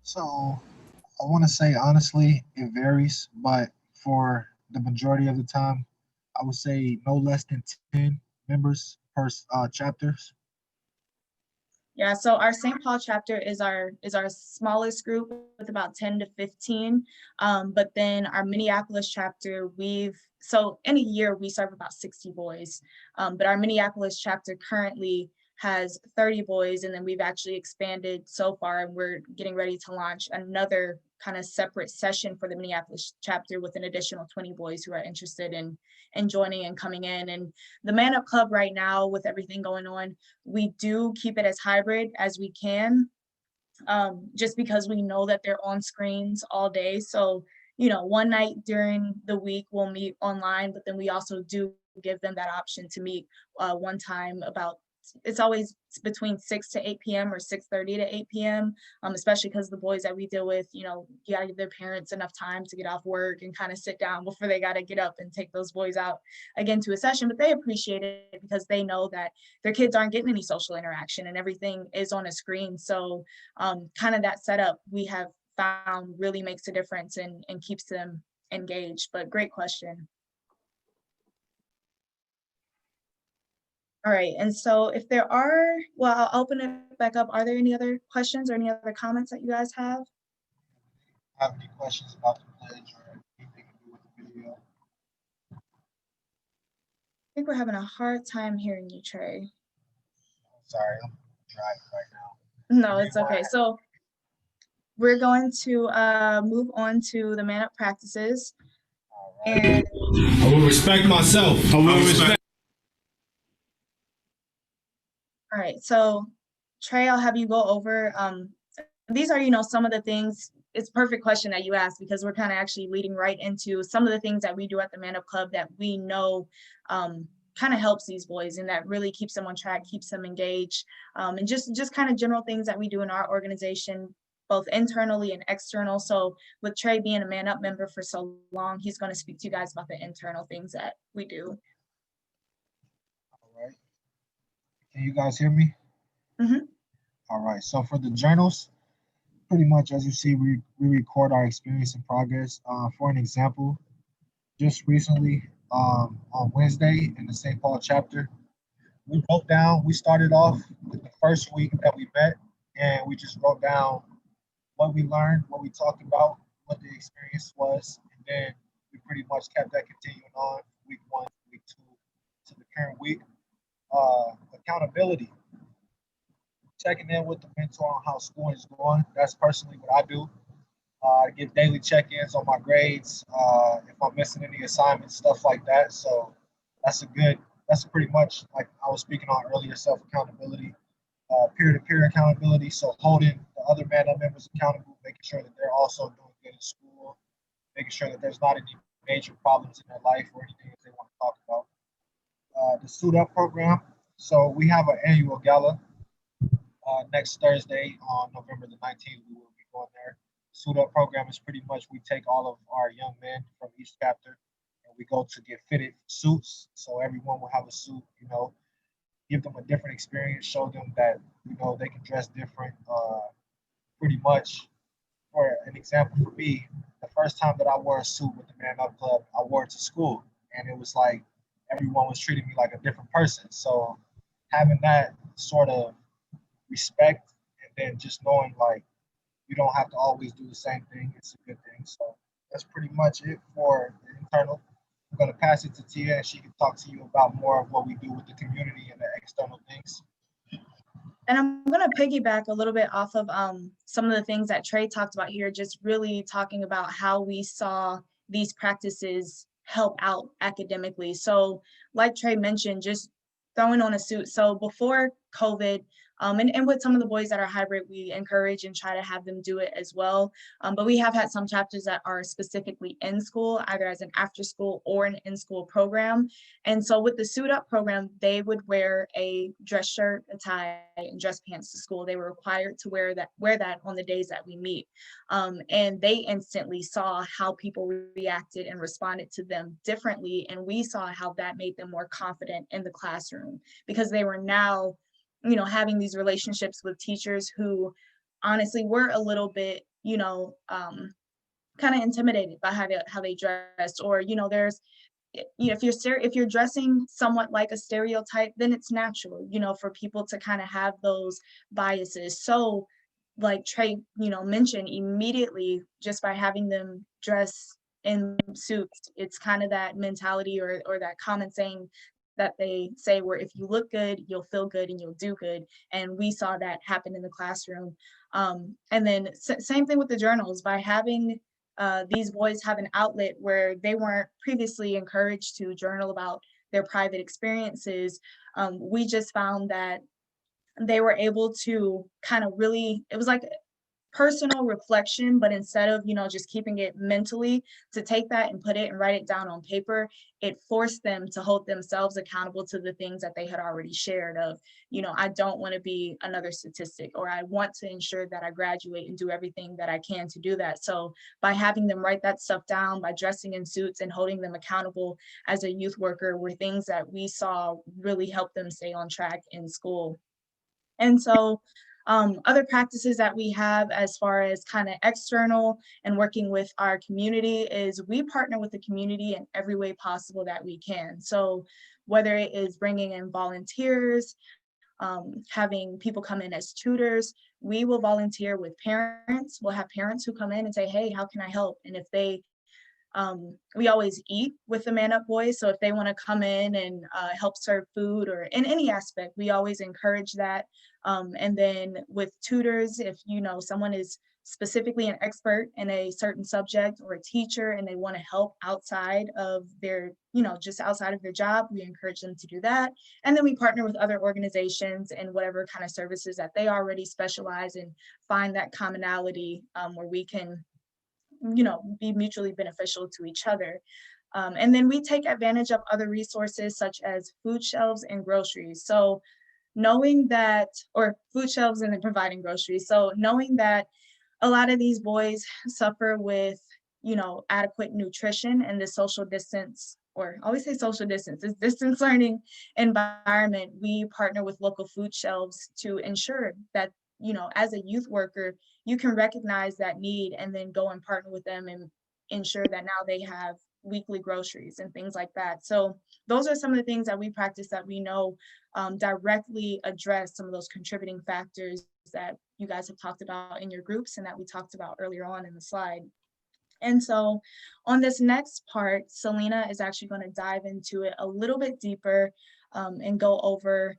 So I want to say honestly, it varies, but for the majority of the time, I would say no less than 10 members per chapters. Yeah, so our St. Paul chapter is our smallest group with about 10 to 15. But then our Minneapolis chapter, so in a year we serve about 60 boys. But our Minneapolis chapter currently has 30 boys, and then we've actually expanded so far, and we're getting ready to launch another kind of separate session for the Minneapolis chapter with an additional 20 boys who are interested in joining and coming in. And the Man Up Club right now, with everything going on, we do keep it as hybrid as we can, just because we know that they're on screens all day. So, one night during the week we'll meet online, but then we also do give them that option to meet one time it's always between 6 to 8 p.m. or 6:30 to 8 p.m., especially because the boys that we deal with, you gotta give their parents enough time to get off work and kind of sit down before they gotta get up and take those boys out again to a session. But they appreciate it because they know that their kids aren't getting any social interaction and everything is on a screen. So kind of that setup we have found really makes a difference and keeps them engaged. But great question. All right, and so if there are, well, I'll open it back up. Are there any other questions or any other comments that you guys have? Have any questions about the pledge or anything to do with the video? I think we're having a hard time hearing you, Trey. Sorry, I'm driving right now. No, it's okay. So we're going to move on to the Man Up practices. And I will respect myself. I will respect. all right, so Trey, I'll have you go over, these are, some of the things. It's a perfect question that you asked because we're kind of actually leading right into some of the things that we do at the Man Up Club that we know kind of helps these boys and that really keeps them on track, keeps them engaged, and just kind of general things that we do in our organization, both internally and external. So with Trey being a Man Up member for so long, he's going to speak to you guys about the internal things that we do. All right. Can you guys hear me? Mm-hmm. All right. So for the journals, pretty much as you see, we record our experience and progress. For an example, just recently on Wednesday in the St. Paul chapter, we started off with the first week that we met, and we just wrote down what we learned, what we talked about, what the experience was, and then we pretty much kept that continuing on week 1, week 2 to the current week. Accountability, checking in with the mentor on how school is going. That's personally what I do. I give daily check-ins on my grades, if I'm missing any assignments, stuff like that. So that's pretty much like I was speaking on earlier, self-accountability, peer-to-peer accountability. So holding the other Man Up members accountable, making sure that they're also doing good in school, making sure that there's not any major problems in their life or anything that they want to talk about. The Suit Up program. So we have an annual gala next Thursday on November the 19th. We will be going there. Suit Up program is pretty much we take all of our young men from each chapter and we go to get fitted suits. So everyone will have a suit, give them a different experience, show them that, they can dress different. Pretty much, for an example for me, the first time that I wore a suit with the Man Up Club, I wore it to school. And it was like everyone was treating me like a different person. So having that sort of respect and then just knowing like you don't have to always do the same thing, it's a good thing. So that's pretty much it for the internal. I'm going to pass it to Tia and she can talk to you about more of what we do with the community and the external things. And I'm going to piggyback a little bit off of some of the things that Trey talked about here, just really talking about how we saw these practices help out academically. So like Trey mentioned, just throwing on a suit. So before COVID, And with some of the boys that are hybrid, we encourage and try to have them do it as well. But we have had some chapters that are specifically in school, either as an after school or an in-school program. And so with the Suit Up program, they would wear a dress shirt, a tie, and dress pants to school. They were required to wear that on the days that we meet. And they instantly saw how people reacted and responded to them differently. And we saw how that made them more confident in the classroom, because they were now, having these relationships with teachers who honestly were a little bit, kind of intimidated by how they dressed, or, there's, if you're dressing somewhat like a stereotype, then it's natural, for people to kind of have those biases. So like Trey, mentioned, immediately just by having them dress in suits, it's kind of that mentality or that common saying that they say, where if you look good, you'll feel good and you'll do good. And we saw that happen in the classroom. And then same thing with the journals, by having these boys have an outlet where they weren't previously encouraged to journal about their private experiences. We just found that they were able to kind of really, it was like personal reflection, but instead of, just keeping it mentally, to take that and put it and write it down on paper, it forced them to hold themselves accountable to the things that they had already shared of, I don't want to be another statistic, or I want to ensure that I graduate and do everything that I can to do that. So by having them write that stuff down, by dressing in suits and holding them accountable as a youth worker, were things that we saw really help them stay on track in school. And so other practices that we have as far as kind of external and working with our community is we partner with the community in every way possible that we can. So whether it is bringing in volunteers, having people come in as tutors, we will volunteer with parents. We'll have parents who come in and say, hey, how can I help? And if they we always eat with the Man Up Boys. So if they want to come in and help serve food or in any aspect, we always encourage that. And then with tutors, if someone is specifically an expert in a certain subject, or a teacher, and they want to help outside of their, just outside of their job, we encourage them to do that. And then we partner with other organizations and whatever kind of services that they already specialize in, find that commonality where we can be mutually beneficial to each other. And then we take advantage of other resources such as food shelves and groceries. So knowing that, or food shelves and then providing groceries. So knowing that a lot of these boys suffer with, adequate nutrition and the social distance, or I always say social distance, is distance learning environment, we partner with local food shelves to ensure that, as a youth worker, you can recognize that need and then go and partner with them and ensure that now they have weekly groceries and things like that. So those are some of the things that we practice that we know directly address some of those contributing factors that you guys have talked about in your groups and that we talked about earlier on in the slide. And so on this next part, Selena is actually going to dive into it a little bit deeper and go over,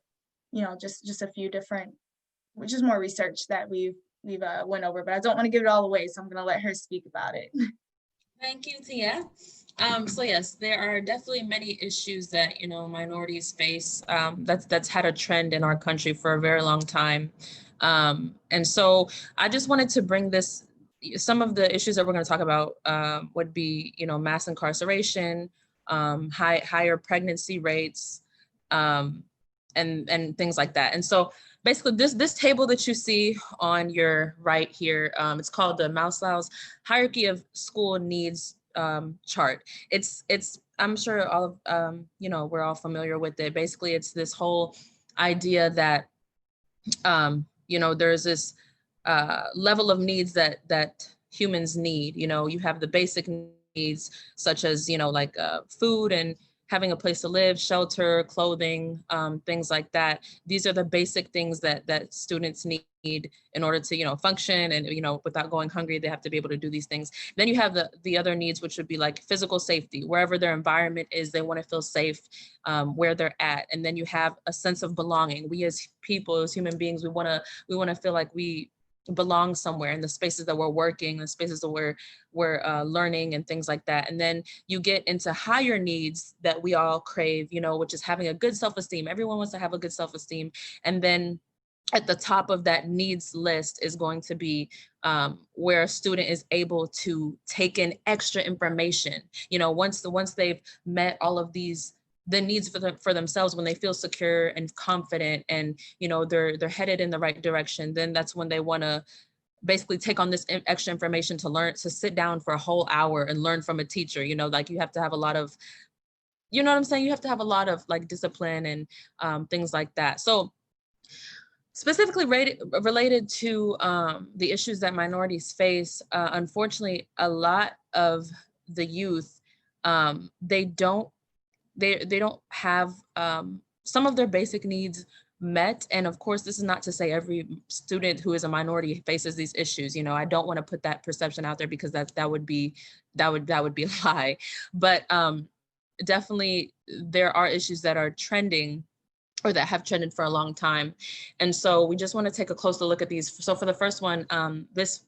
just a few different, which is more research that we've went over, but I don't want to give it all away, so I'm going to let her speak about it. Thank you, Tia. So yes, there are definitely many issues that minorities face. That's had a trend in our country for a very long time, and so I just wanted to bring this. Some of the issues that we're going to talk about would be, mass incarceration, higher pregnancy rates, and things like that. And so basically this table that you see on your right here, it's called the Maslow's hierarchy of school needs chart. It's I'm sure all of we're all familiar with it. Basically, it's this whole idea that there's this level of needs that humans need. You have the basic needs such as like food and having a place to live, shelter, clothing, things like that. These are the basic things that students need in order to, function and, without going hungry, they have to be able to do these things. Then you have the other needs, which would be like physical safety, wherever their environment is, they want to feel safe where they're at. And then you have a sense of belonging. We as people, as human beings, we want to feel like we belong somewhere in the spaces that we're working, the spaces that we're learning and things like that. And then you get into higher needs that we all crave, which is having a good self-esteem. Everyone wants to have a good self-esteem. And then at the top of that needs list is going to be where a student is able to take in extra information. You know, once they've met all of the needs for themselves, when they feel secure and confident, and you know they're headed in the right direction, then that's when they want to basically take on this extra information to learn, to sit down for a whole hour and learn from a teacher. You know, like you have to have a lot of, you know what I'm saying? You have to have a lot of like discipline and things like that. So specifically related to the issues that minorities face, unfortunately, a lot of the youth, they don't have some of their basic needs met. And of course, this is not to say every student who is a minority faces these issues. You know, I don't want to put that perception out there, because that would be a lie. But definitely there are issues that are trending, or that have trended for a long time. And so we just want to take a closer look at these. So for the first one, this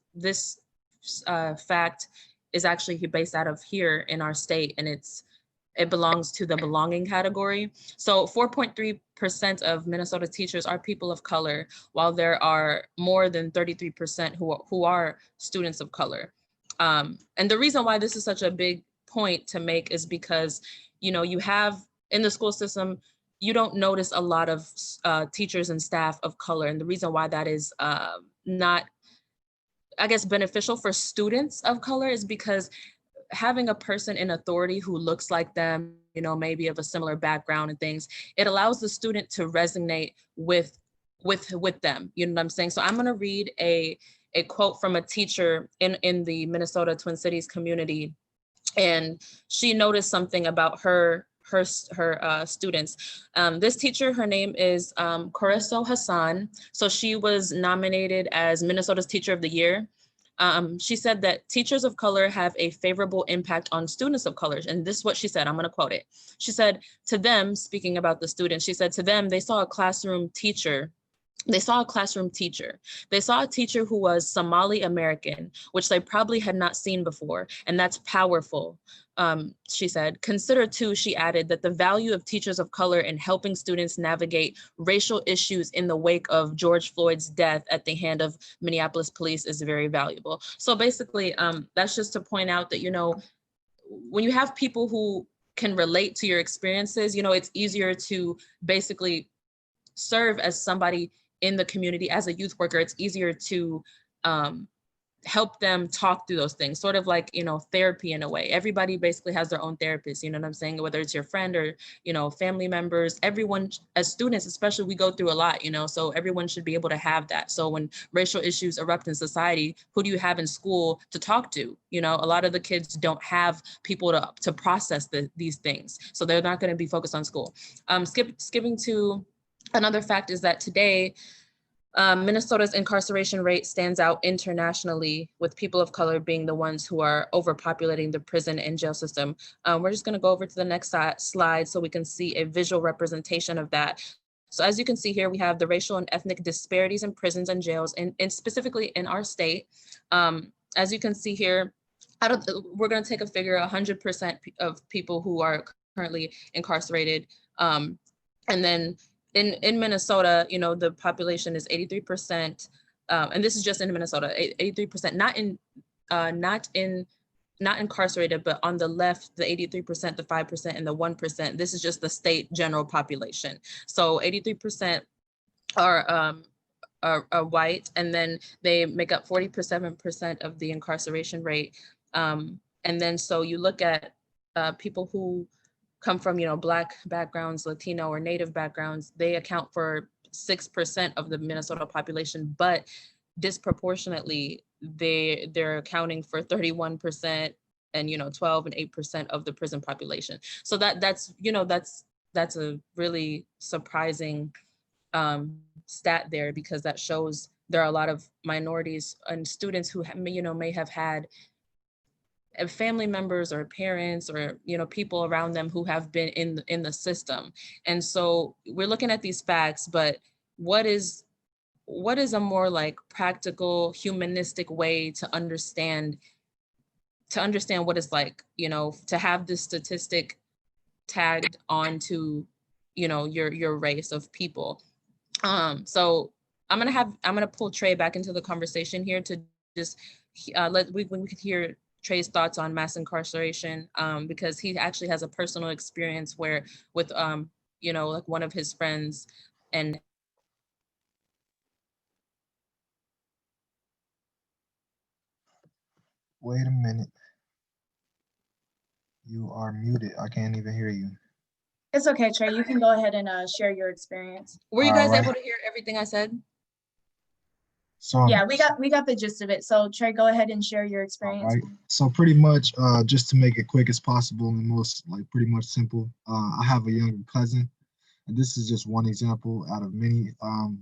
fact is actually based out of here in our state, and it belongs to the belonging category. So 4.3% of Minnesota teachers are people of color, while there are more than 33% who are students of color. And the reason why this is such a big point to make is because, you know, you have in the school system, you don't notice a lot of teachers and staff of color. And the reason why that is not, I guess, beneficial for students of color is because having a person in authority who looks like them, you know, maybe of a similar background and things, it allows the student to resonate with them. You know what I'm saying? So I'm going to read a quote from a teacher in the Minnesota Twin Cities community. And she noticed something about her students. This teacher, her name is Coriso Hassan. So she was nominated as Minnesota's Teacher of the Year. She said that teachers of color have a favorable impact on students of color. And this is what she said, I'm going to quote it. She said, to them, speaking about the students, she said, to them, they saw a classroom teacher. They saw a classroom teacher. They saw a teacher who was Somali American, which they probably had not seen before. And that's powerful. She said, consider too, she added, that the value of teachers of color in helping students navigate racial issues in the wake of George Floyd's death at the hand of Minneapolis police is very valuable. So basically, that's just to point out that, you know, when you have people who can relate to your experiences, you know, it's easier to basically serve as somebody in the community as a youth worker. It's easier to help them talk through those things, sort of like, you know, therapy in a way. Everybody basically has their own therapist, you know what I'm saying? Whether it's your friend or, you know, family members, everyone, as students, especially, we go through a lot, you know, so everyone should be able to have that. So when racial issues erupt in society, who do you have in school to talk to? You know, a lot of the kids don't have people to process these things. So they're not going to be focused on school. Skipping to another fact is that today, Minnesota's incarceration rate stands out internationally, with people of color being the ones who are overpopulating the prison and jail system. We're just going to go over to the next slide so we can see a visual representation of that. So as you can see here, we have the racial and ethnic disparities in prisons and jails, and specifically in our state. As you can see here, we're going to take a figure, 100% of people who are currently incarcerated. And then in Minnesota, you know, the population is 83%, and this is just in Minnesota, 83%, not incarcerated, but on the left, the 83%, the 5%, and the 1%. This is just the state general population. So 83% are white, and then they make up 47% of the incarceration rate. And then so you look at people who come from, you know, Black backgrounds, Latino or Native backgrounds, they account for 6% of the Minnesota population, but disproportionately, they're accounting for 31% and, you know, 12 and 8% of the prison population. So that's a really surprising stat there, because that shows there are a lot of minorities and students who, you know, may have had family members or parents or, you know, people around them who have been in the system. And so we're looking at these facts, but what is a more like practical, humanistic way to understand what it's like, you know, to have this statistic tagged onto, you know, your race of people. So I'm gonna pull Trey back into the conversation here to just we could hear Trey's thoughts on mass incarceration, because he actually has a personal experience where with you know, like one of his friends. And Wait a minute. You are muted. I can't even hear you. It's okay, Trey. You can go ahead and share your experience. were you guys Alright. able to hear everything I said? So Yeah, we got the gist of it. So Trey, go ahead and share your all experience. right. So pretty much, just to make it quick as possible and most like pretty much simple, I have a younger cousin, and this is just one example out of many.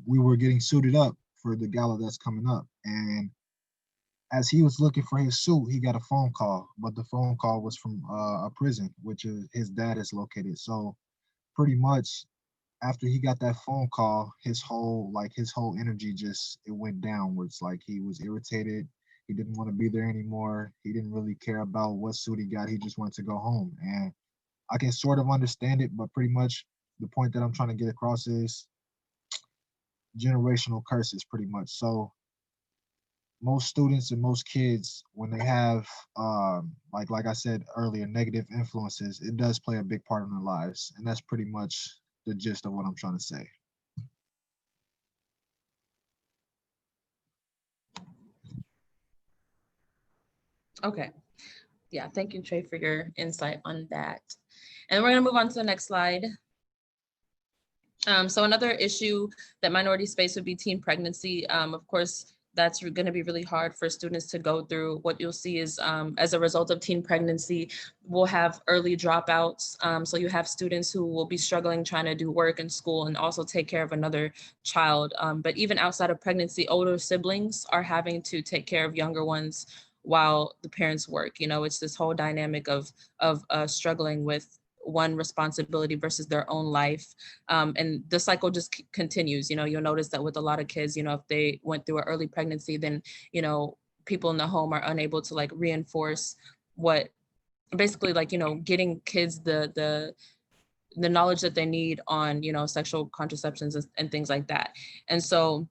We were getting suited up for the gala that's coming up, and as he was looking for his suit, he got a phone call, but the phone call was from a prison, which is his dad is located. So pretty much after he got that phone call, his whole energy just it went downwards. Like he was irritated. He didn't want to be there anymore. He didn't really care about what suit he got. He just wanted to go home. And I can sort of understand it, but pretty much the point that I'm trying to get across is generational curses, pretty much. So most students and most kids, when they have like I said earlier, negative influences, it does play a big part in their lives. And that's pretty much the gist of what I'm trying to say. Okay. Yeah, thank you, Trey, for your insight on that. And we're gonna move on to the next slide. So another issue that minorities face would be teen pregnancy. Of course, that's going to be really hard for students to go through. What you'll see is as a result of teen pregnancy, we'll have early dropouts. So you have students who will be struggling trying to do work in school and also take care of another child. But even outside of pregnancy, older siblings are having to take care of younger ones while the parents work. You know, it's this whole dynamic of struggling with one responsibility versus their own life. And the cycle just continues. You know, you'll notice that with a lot of kids, you know, if they went through an early pregnancy, then, you know, people in the home are unable to like reinforce what basically like, you know, getting kids the knowledge that they need on, you know, sexual contraceptions and things like that. And so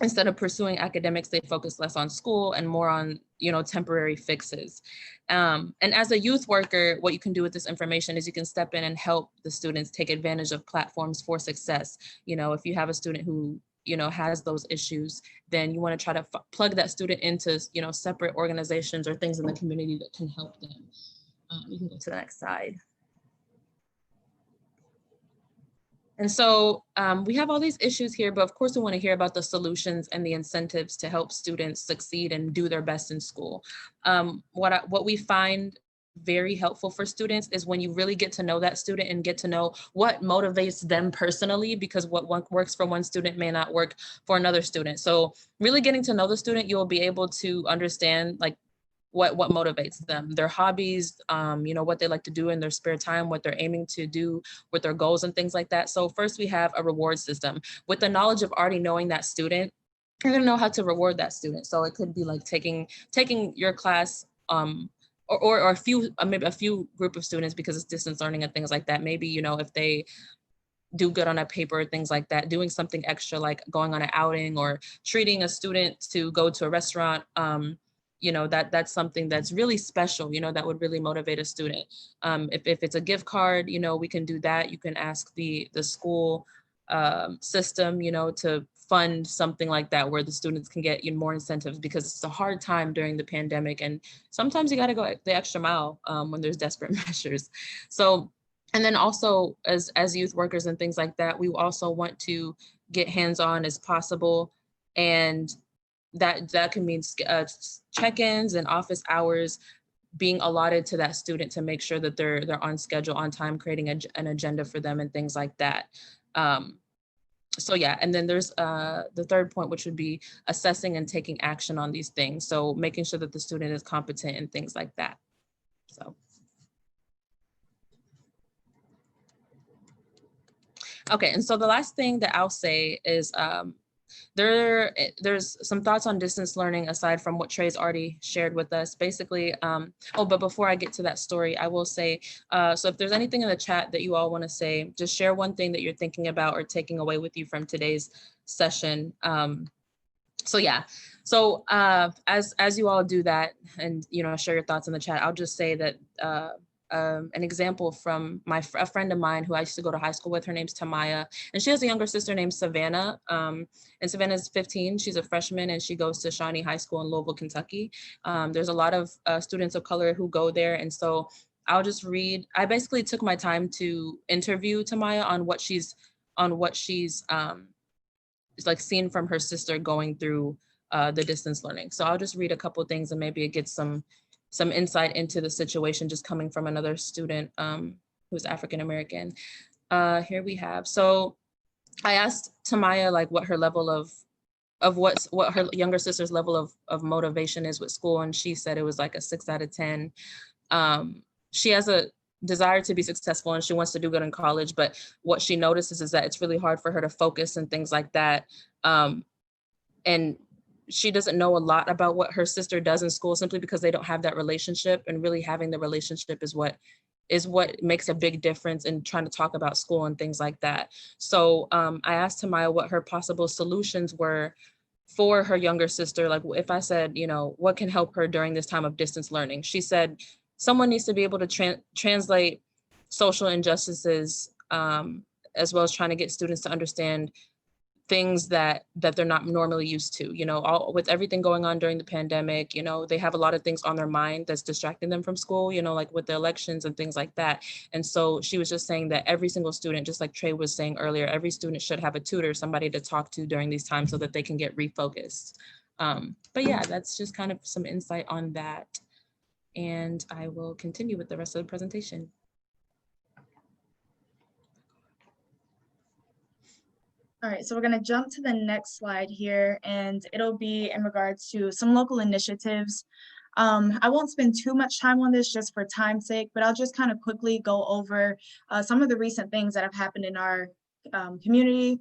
instead of pursuing academics, they focus less on school and more on, you know, temporary fixes. And as a youth worker, what you can do with this information is you can step in and help the students take advantage of platforms for success. You know, if you have a student who, you know, has those issues, then you want to try to plug that student into, you know, separate organizations or things in the community that can help them. You can go to the next slide. And so we have all these issues here, but of course we want to hear about the solutions and the incentives to help students succeed and do their best in school. What we find very helpful for students is when you really get to know that student and get to know what motivates them personally, because what works for one student may not work for another student. So really getting to know the student, you'll be able to understand like what motivates them, their hobbies, you know, what they like to do in their spare time, what they're aiming to do with their goals and things like that. So first we have a reward system. With the knowledge of already knowing that student, you're gonna know how to reward that student. So it could be like taking your class, or a few, maybe a few group of students, because it's distance learning and things like that. Maybe, you know, if they do good on a paper, things like that, doing something extra, like going on an outing or treating a student to go to a restaurant, you know, that's something that's really special, you know, that would really motivate a student. If it's a gift card, you know, we can do that. You can ask the school system, you know, to fund something like that where the students can get, you know, more incentives, because it's a hard time during the pandemic. And sometimes you got to go the extra mile when there's desperate measures. So, and then also as youth workers and things like that, we also want to get hands-on as possible. And that can mean check-ins and office hours being allotted to that student to make sure that they're on schedule, on time, creating an agenda for them and things like that. So yeah, and then there's the third point, which would be assessing and taking action on these things. So making sure that the student is competent and things like that. So. Okay, and so the last thing that I'll say is There's some thoughts on distance learning aside from what Trey's already shared with us. Basically, but before I get to that story, I will say, so if there's anything in the chat that you all want to say, just share one thing that you're thinking about or taking away with you from today's session. So yeah, so as you all do that and, you know, share your thoughts in the chat, I'll just say that an example from a friend of mine who I used to go to high school with. Her name's Tamaya, and she has a younger sister named Savannah. And Savannah's 15. She's a freshman, and she goes to Shawnee High School in Louisville, Kentucky. There's a lot of students of color who go there, and so I'll just read. I basically took my time to interview Tamaya on what she's like seen from her sister going through the distance learning. So I'll just read a couple of things and maybe it gets some insight into the situation just coming from another student who's African-American. Here we have, so I asked Tamaya like what her level of what her younger sister's level of motivation is with school. And she said it was like a 6 out of 10. She has a desire to be successful and she wants to do good in college, but what she notices is that it's really hard for her to focus and things like that. And she doesn't know a lot about what her sister does in school simply because they don't have that relationship, and really having the relationship is what makes a big difference in trying to talk about school and things like that. So I asked Tamaya what her possible solutions were for her younger sister. Like if I said, you know, what can help her during this time of distance learning? She said, someone needs to be able to translate social injustices, as well as trying to get students to understand things that they're not normally used to. You know, with everything going on during the pandemic, you know, they have a lot of things on their mind that's distracting them from school, you know, like with the elections and things like that. And so she was just saying that every single student, just like Trey was saying earlier, every student should have a tutor, somebody to talk to during these times so that they can get refocused. But yeah, that's just kind of some insight on that. And I will continue with the rest of the presentation. All right, so we're going to jump to the next slide here, and it'll be in regards to some local initiatives. I won't spend too much time on this just for time's sake, but I'll just kind of quickly go over some of the recent things that have happened in our community.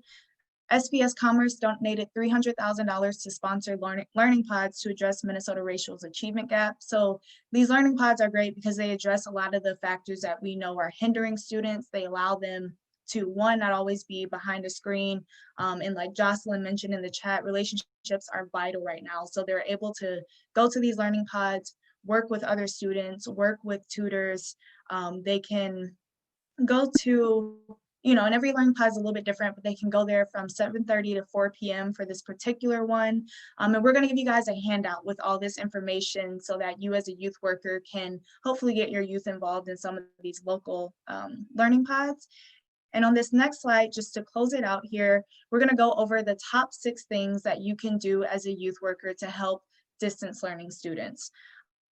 SPS Commerce donated $300,000 to sponsor learning pods to address Minnesota racial achievement gap. So these learning pods are great because they address a lot of the factors that we know are hindering students. They allow them to, one, not always be behind a screen. And like Jocelyn mentioned in the chat, relationships are vital right now. So they're able to go to these learning pods, work with other students, work with tutors. They can go to, you know, and every learning pod is a little bit different, but they can go there from 7:30 to 4 p.m. for this particular one. And we're going to give you guys a handout with all this information so that you as a youth worker can hopefully get your youth involved in some of these local learning pods. And on this next slide, just to close it out here, we're going to go over the top 6 things that you can do as a youth worker to help distance learning students.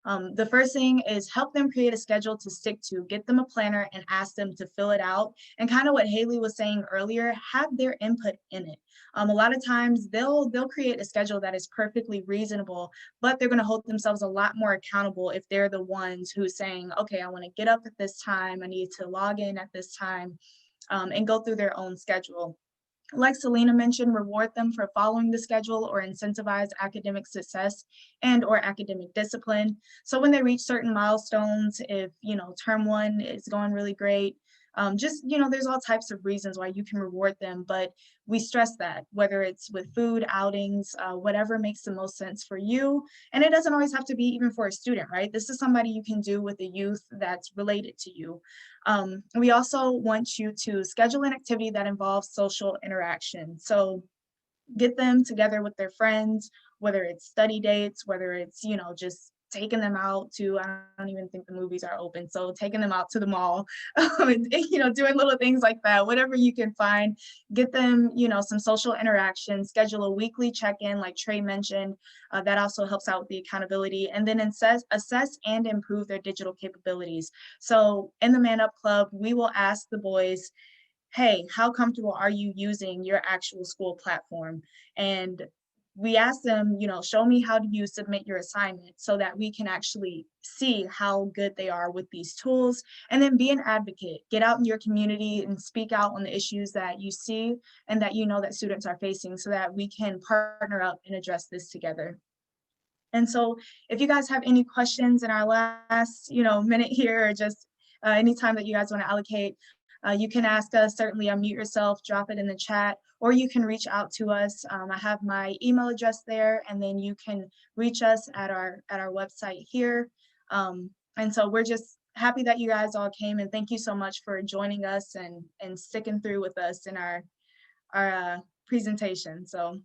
The first thing is help them create a schedule to stick to, get them a planner and ask them to fill it out. And kind of what Haley was saying earlier, have their input in it. A lot of times they'll create a schedule that is perfectly reasonable, but they're going to hold themselves a lot more accountable if they're the ones who's saying, okay, I want to get up at this time, I need to log in at this time, and go through their own schedule. Like Selena mentioned, reward them for following the schedule or incentivize academic success and or academic discipline. So when they reach certain milestones, if, you know, term 1 is going really great, just, you know, there's all types of reasons why you can reward them, but we stress that whether it's with food, outings, whatever makes the most sense for you. And it doesn't always have to be even for a student, right? This is somebody you can do with a youth that's related to you. We also want you to schedule an activity that involves social interaction. So get them together with their friends, whether it's study dates, whether it's, you know, just taking them out to, I don't even think the movies are open, so taking them out to the mall, and, you know, doing little things like that, whatever you can find, get them, you know, some social interaction, schedule a weekly check-in like Trey mentioned, that also helps out with the accountability, and then assess and improve their digital capabilities. So in the Man Up Club, we will ask the boys, hey, how comfortable are you using your actual school platform? And we asked them, you know, show me how do you submit your assignment so that we can actually see how good they are with these tools. And then be an advocate, get out in your community and speak out on the issues that you see and that you know that students are facing so that we can partner up and address this together. And so if you guys have any questions in our last, you know, minute here, or just any time that you guys want to allocate, you can ask us. Certainly unmute yourself, drop it in the chat, or you can reach out to us. I have my email address there, and then you can reach us at our website here. And so we're just happy that you guys all came, and thank you so much for joining us and sticking through with us in our presentation. So